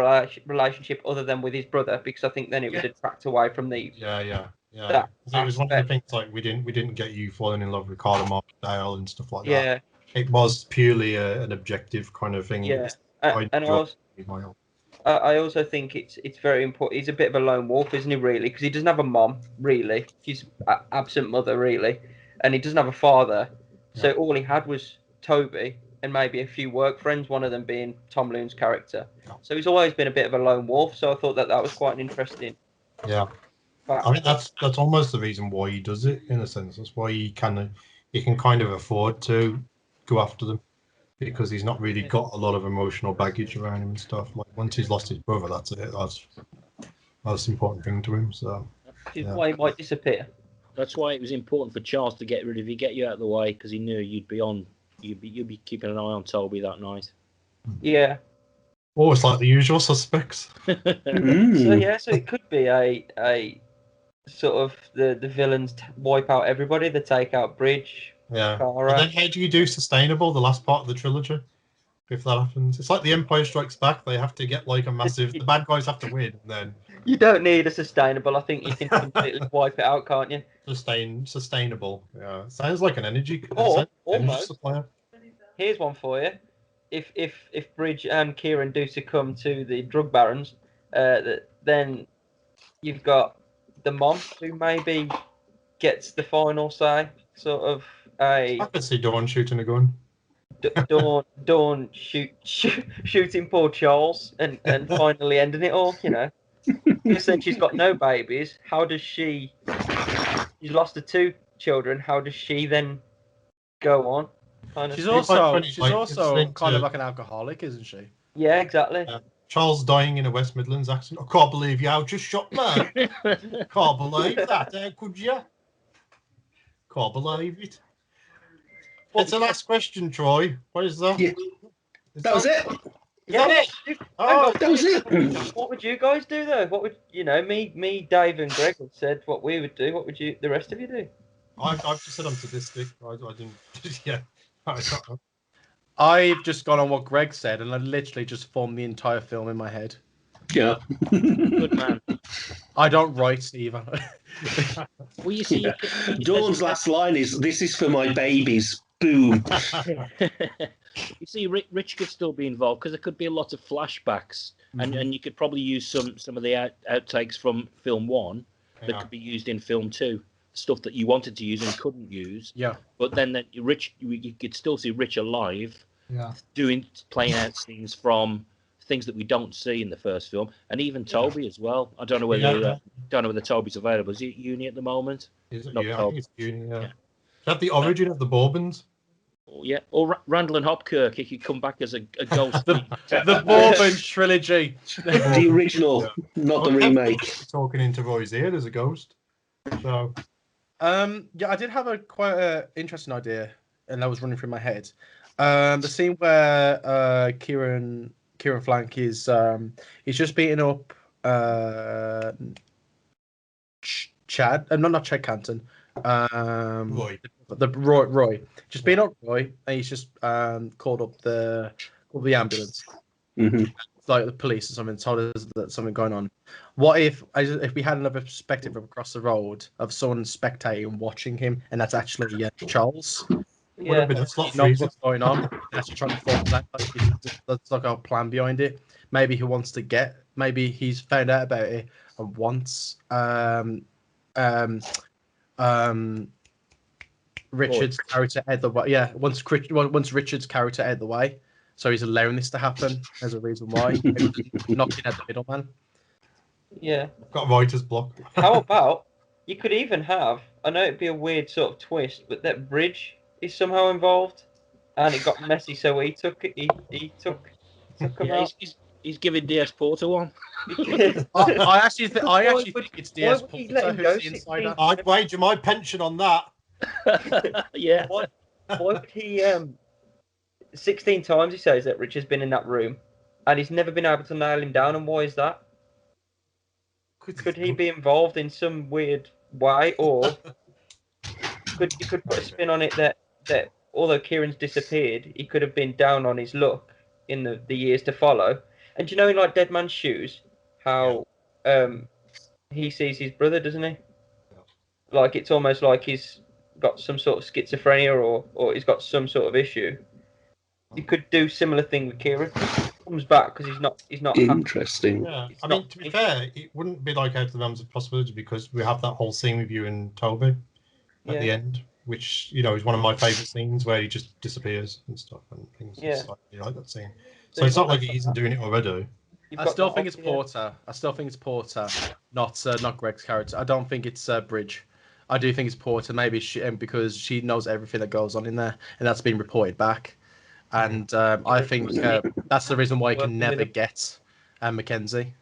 relationship other than with his brother, because I think then it would detract away from the. Yeah. It was one of the things like we didn't get you falling in love with Carter Markdale and stuff like that. Yeah. It was purely an objective kind of thing. Yeah. And I also think it's very important. He's a bit of a lone wolf, isn't he? Really, because he doesn't have a mom. Really, he's an absent mother. Really, and he doesn't have a father. Yeah. So all he had was Toby and maybe a few work friends. One of them being Tom Loon's character. Yeah. So he's always been a bit of a lone wolf. So I thought that was quite an interesting. Yeah, I mean that's almost the reason why he does it in a sense. That's why he can kind of afford to go after them. Because he's not really got a lot of emotional baggage around him and stuff. Like once he's lost his brother, that's it. That's the important thing to him. So why he might disappear. That's why it was important for Charles to get rid of you, get you out of the way, because he knew you'd be keeping an eye on Toby that night. Yeah. Oh, it's like the usual suspects. So it could be a sort of the villains wipe out everybody. They take out Bridge. Yeah. And then how do you do sustainable, the last part of the trilogy? If that happens, it's like the Empire Strikes Back. They have to get like a massive. The bad guys have to win, and then you don't need a sustainable. I think you can completely wipe it out, can't you? Sustainable. Yeah, sounds like an energy. Almost. Supplier. Here's one for you. If Bridge and Kieran do succumb to the drug barons, then you've got the mom who maybe gets the final say, sort of. I could see Dawn shooting a gun. Dawn shooting poor Charles and finally ending it all, you know. Because then she's got no babies. How does she? She's lost her 2 children. How does she then go on? She's also kind of like an alcoholic, isn't she? Yeah, exactly. Charles dying in a West Midlands accent. I can't believe you just shot man. Can't believe that. How could you? Can't believe it. It's the last question, Troy. What is that? Yeah. That was it. Yeah. That was it. What would you guys do though? What would me, Dave, and Greg have said what we would do. What would the rest of you do? I've just said I'm sadistic. I didn't. Yeah. I've just gone on what Greg said, and I literally just formed the entire film in my head. Yeah. Good man. I don't write either. Well, you see, Dawn's last line is, "This is for my babies." Boom. You see, Rich could still be involved because there could be a lot of flashbacks, and you could probably use some of the outtakes from film 1 that could be used in film 2. Stuff that you wanted to use and couldn't use. Yeah. But then you could still see Rich alive. Yeah. Playing out scenes from things that we don't see in the first film, and even Toby as well. I don't know whether Toby's available. Is he at uni at the moment? Is it? Not Yeah, I Toby. think it's uni. Yeah. Is that the origin of the Bourbons? Yeah, or Randall and Hopkirk. He could come back as a ghost. The Bourbon trilogy. The original, not the remake. Talking into Roy's ear as a ghost. So, yeah, I did have quite an interesting idea, and that was running through my head. The scene where Kieran Flank is he's just beating up Chad. Not Chad Canton. Roy. Roy. Just beating up Roy, and he's just called up the ambulance. Mm-hmm. It's like the police or something told us that something going on. What if we had another perspective across the road of someone spectating and watching him, and that's actually Charles? Would have been a slot He knows freezer. what's going on. That's trying to form that. That's like our plan behind it. Maybe he wants to get. Maybe he's found out about it and wants Richard's character out the way. Yeah, once Richard's character out the way, so he's allowing this to happen as a reason why. Knocking at the middleman. Yeah. Got writer's block. How about you could even have? I know it'd be a weird sort of twist, but that Bridge is somehow involved, and it got messy. So he took him out. He's giving DS Porter one. I actually think it's DS Porter who's the insider. I'd wager my pension on that. Yeah. Why would he? 16 times he says that Richard's been in that room, and he's never been able to nail him down. And why is that? Could he be involved in some weird way, or you could put a spin on it that although Kieran's disappeared, he could have been down on his luck in the years to follow. And do you know in like Dead Man's Shoes how he sees his brother, doesn't he? Like it's almost like he's got some sort of schizophrenia or he's got some sort of issue. You could do similar thing with Kieran. Comes back because he's not interesting. Yeah, I mean, to be fair, it wouldn't be like out of the realms of possibility because we have that whole scene with you and Toby at the end, which is one of my favourite scenes where he just disappears and stuff and things. Yeah, you like that scene. So it's not like he isn't doing it already. I still think it's Porter. Not Greg's character. I don't think it's Bridge. I do think it's Porter. Maybe because she knows everything that goes on in there, and that's been reported back. And I think that's the reason why he can never get Mackenzie.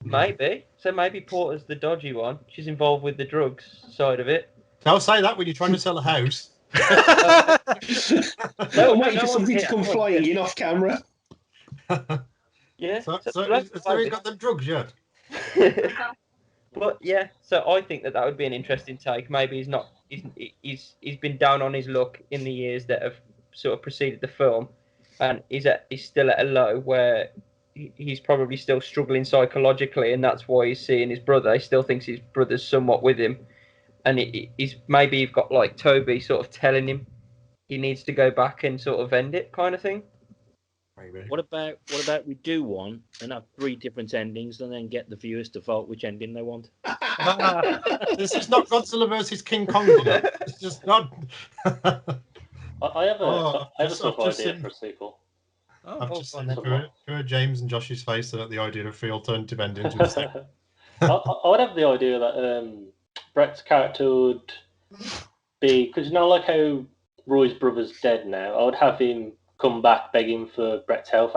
Maybe. So maybe Porter's the dodgy one. She's involved with the drugs side of it. Don't say that when you're trying to sell a house. I'm waiting for something to come flying in off camera. Yeah. So he's got them drugs yet? But yeah, so I think that would be an interesting take. Maybe he's not. He's been down on his luck in the years that have sort of preceded the film, and he's still at a low where he's probably still struggling psychologically, and that's why he's seeing his brother. He still thinks his brother's somewhat with him, and he's maybe you've got like Toby sort of telling him he needs to go back and sort of end it, kind of thing. Maybe. What about we do one and have 3 different endings, and then get the viewers to vote which ending they want? This is not Godzilla versus King Kong. It's just not. I have a sort of idea for a sequel. I've just seen through James and Josh's face that the idea of 3 alternative endings was sick. I would have the idea that Brett's character would be, because like how Roy's brother's dead now, I would have him come back begging for Brett's help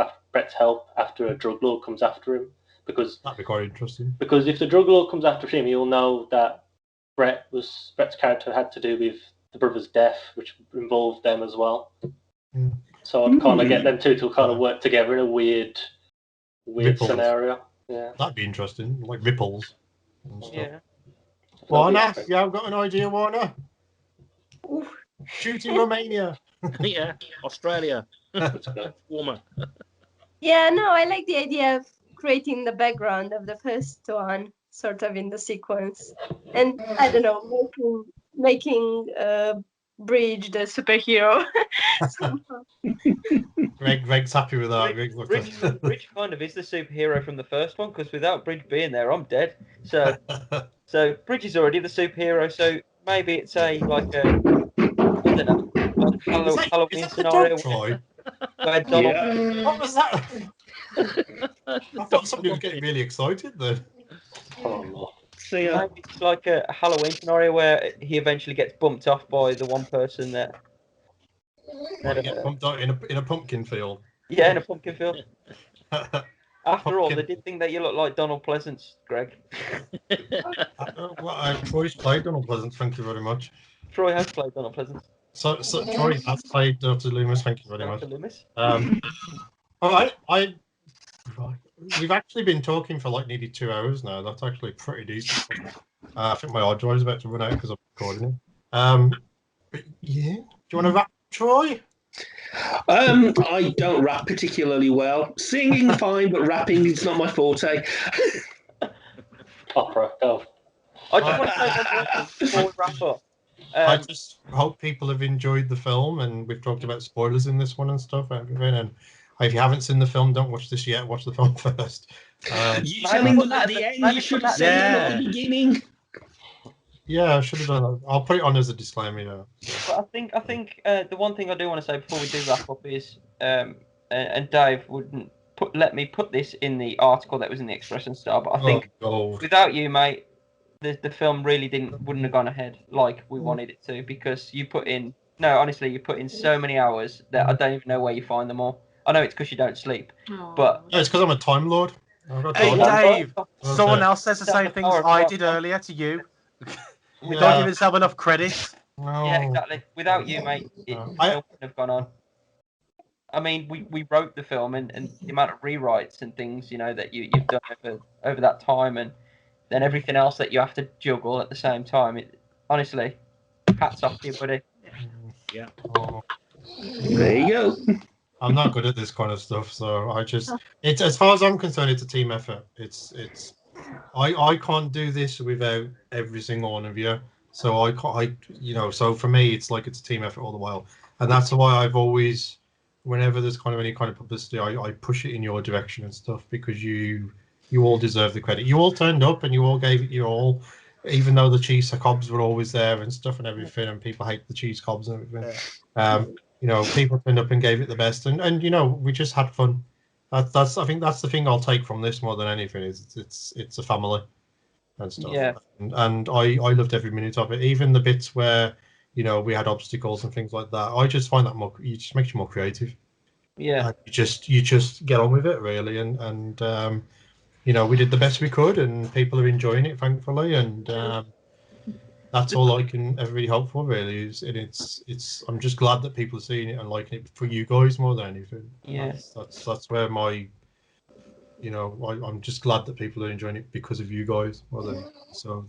after a drug lord comes after him, because that'd be quite interesting. Because if the drug lord comes after him, he'll know that Brett's character had to do with the brother's death, which involved them as well. Mm. So I'd kind of get them two to kind of work together in a weird Ripples. scenario. Yeah, that'd be interesting, like ripples. And stuff. Yeah. Warner, yeah, I've got an idea, Warner. Shooting Romania. Yeah, Australia. Warmer. Yeah, no, I like the idea of creating the background of the first one, sort of in the sequence, and I don't know, making Bridge the superhero. Greg's happy with that. Bridge kind of is the superhero from the first one, because without Bridge being there, I'm dead. So Bridge is already the superhero. So maybe it's I don't know, Halloween scenario. Troy? Where Donald, What was that? I thought somebody was getting really excited then. Oh no. See, Maybe it's like a Halloween scenario where he eventually gets bumped off by the one person that. Might get pumped out in a pumpkin field. Yeah, in a pumpkin field. After all, Pumpkin. they did think that you look like Donald Pleasance, Greg. Troy's played Donald Pleasance, thank you very much. Troy has played Donald Pleasance. So Troy has played Dr. Loomis, thank you very much. Dr. Loomis. All right, we've actually been talking for like nearly 2 hours now. That's actually pretty decent. I think my hard drive is about to run out because I'm recording it. But yeah, do you want to wrap, Troy? I don't rap particularly well. Singing fine, but rapping is not my forte. Opera, go. I just want to say one more thing before we wrap up. I just hope people have enjoyed the film, and we've talked about spoilers in this one and stuff. And if you haven't seen the film, don't watch this yet. Watch the film first. You telling them at the end, you should have said it at the beginning. Yeah, I should have done that. I'll put it on as a disclaimer. Yeah. But I think the one thing I do want to say before we do wrap up is, and Dave wouldn't let me put this in the article that was in the Express and Star, but I think without you, mate, the film really wouldn't have gone ahead like we wanted it to, because you put in you put in so many hours that I don't even know where you find them all. I know it's because you don't sleep, but it's because I'm a Time Lord. Hey Dave, someone else says the same things I did earlier to you. We don't give yourself enough credit. No. Yeah, exactly. Without you, mate, it wouldn't have gone on. I mean, we wrote the film, and the amount of rewrites and things, that you've done over that time, and then everything else that you have to juggle at the same time. Honestly, hats off to you, buddy. Yeah. There you go. I'm not good at this kind of stuff, so it's as far as I'm concerned, it's a team effort. I can't do this without every single one of you. So so for me, it's like it's a team effort all the while, and that's why I've always, whenever there's kind of any kind of publicity, I push it in your direction and stuff, because you all deserve the credit. You all turned up and you all gave it your all, even though the cheese cobs were always there and stuff and everything, and people hate the cheese cobs and everything. People turned up and gave it the best, and we just had fun. I think that's the thing I'll take from this more than anything, is it's a family and stuff. Yeah. And I loved every minute of it, even the bits where we had obstacles and things like that. I just find that it just makes you more creative. Yeah. And you just get on with it, really, and we did the best we could, and people are enjoying it, thankfully, and that's all I can ever really hope for, really. I'm just glad that people are seeing it and liking it for you guys more than anything. Yeah. That's where my, I'm just glad that people are enjoying it because of you guys more than. So.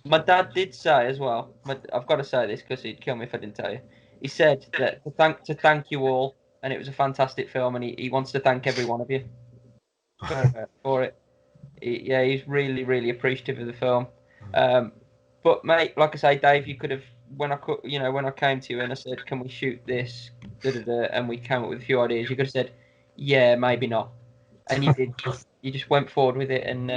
My dad did say as well. I've got to say this because he'd kill me if I didn't tell you. He said that to thank you all, and it was a fantastic film, and he wants to thank every one of you for it. He's really, really appreciative of the film. But mate, like I say, Dave, you could have, when I came to you and I said, can we shoot this, and we came up with a few ideas, you could have said, yeah, maybe not, and you did. You just went forward with it, and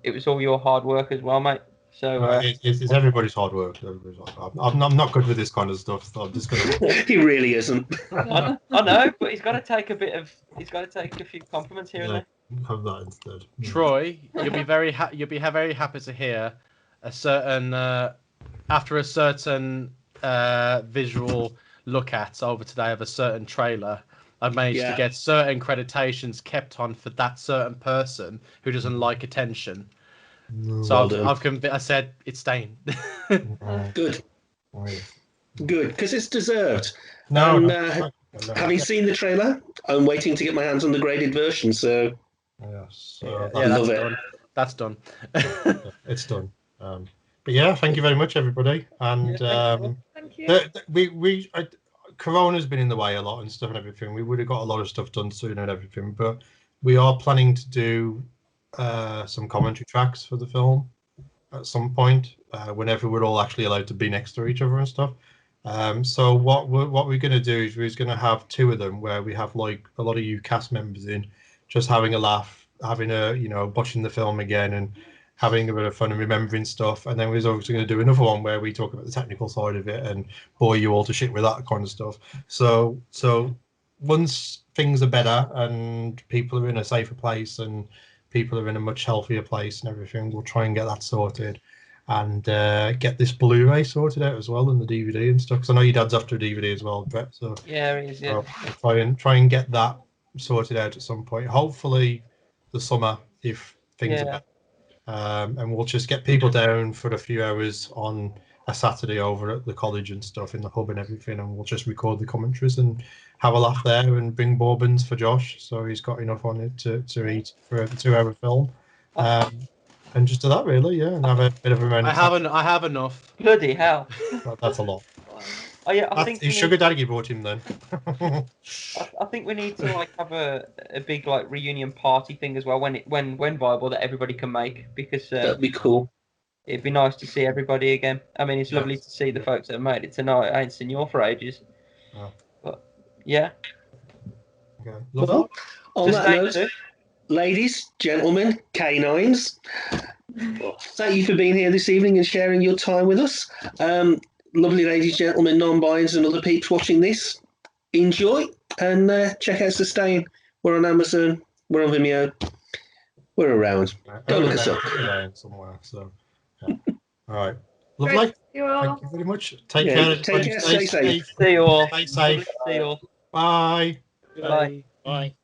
it was all your hard work as well, mate. So it's everybody's hard work. I'm not good with this kind of stuff, so I'm just gonna. He really isn't. I know, but he's got to take a few compliments here and there. Have that instead. Troy, you'll be very happy to hear a certain after a certain visual look at over today of a certain trailer, I've managed to get certain creditations kept on for that certain person who doesn't like attention. No. So I said it's staying. Good, because it's deserved. No, having seen the trailer, I'm waiting to get my hands on the graded version. So yes, that's done. It's done. But yeah, thank you very much, everybody. And thank you. Corona's been in the way a lot and stuff and everything. We would have got a lot of stuff done soon and everything, but we are planning to do some commentary tracks for the film at some point, whenever we're all actually allowed to be next to each other and stuff. So what we're going to do is we're going to have two of them where we have like a lot of you cast members in, just having a laugh, having watching the film again and having a bit of fun and remembering stuff. And then we're obviously going to do another one where we talk about the technical side of it and bore you all to shit with that kind of stuff. So once things are better and people are in a safer place and people are in a much healthier place and everything, we'll try and get that sorted and get this Blu-ray sorted out as well and the DVD and stuff. Because I know your dad's after a DVD as well, Brett. So Yeah, it is. Yeah. So we'll try and get that sorted out at some point. Hopefully, the summer if things are better. And we'll just get people down for a few hours on a Saturday over at the college and stuff in the hub and everything, and we'll just record the commentaries and have a laugh there and bring bourbons for Josh, so he's got enough on it to eat for a 2-hour film. And just do that really, yeah, and have a bit of a romantic. I have enough. Bloody hell. Well, that's a lot. Oh yeah, I think his sugar daddy brought him then. I think we need to like have a big like reunion party thing as well when viable that everybody can make, because That'd be cool. It'd be nice to see everybody again. I mean, it's lovely to see the folks that have made it tonight. I ain't seen you for ages. Oh. But yeah. Okay. Well, on that note, ladies, gentlemen, canines, thank you for being here this evening and sharing your time with us. Lovely ladies, gentlemen, non-binds and other peeps watching this, enjoy and check out Sustain. We're on Amazon, we're on Vimeo, we're around. Go look us up. Somewhere, so, yeah. All right. Lovely. Thank you very much. Take care. Take care. Stay safe. See you all. Stay safe. See you all. Bye. Bye. Bye.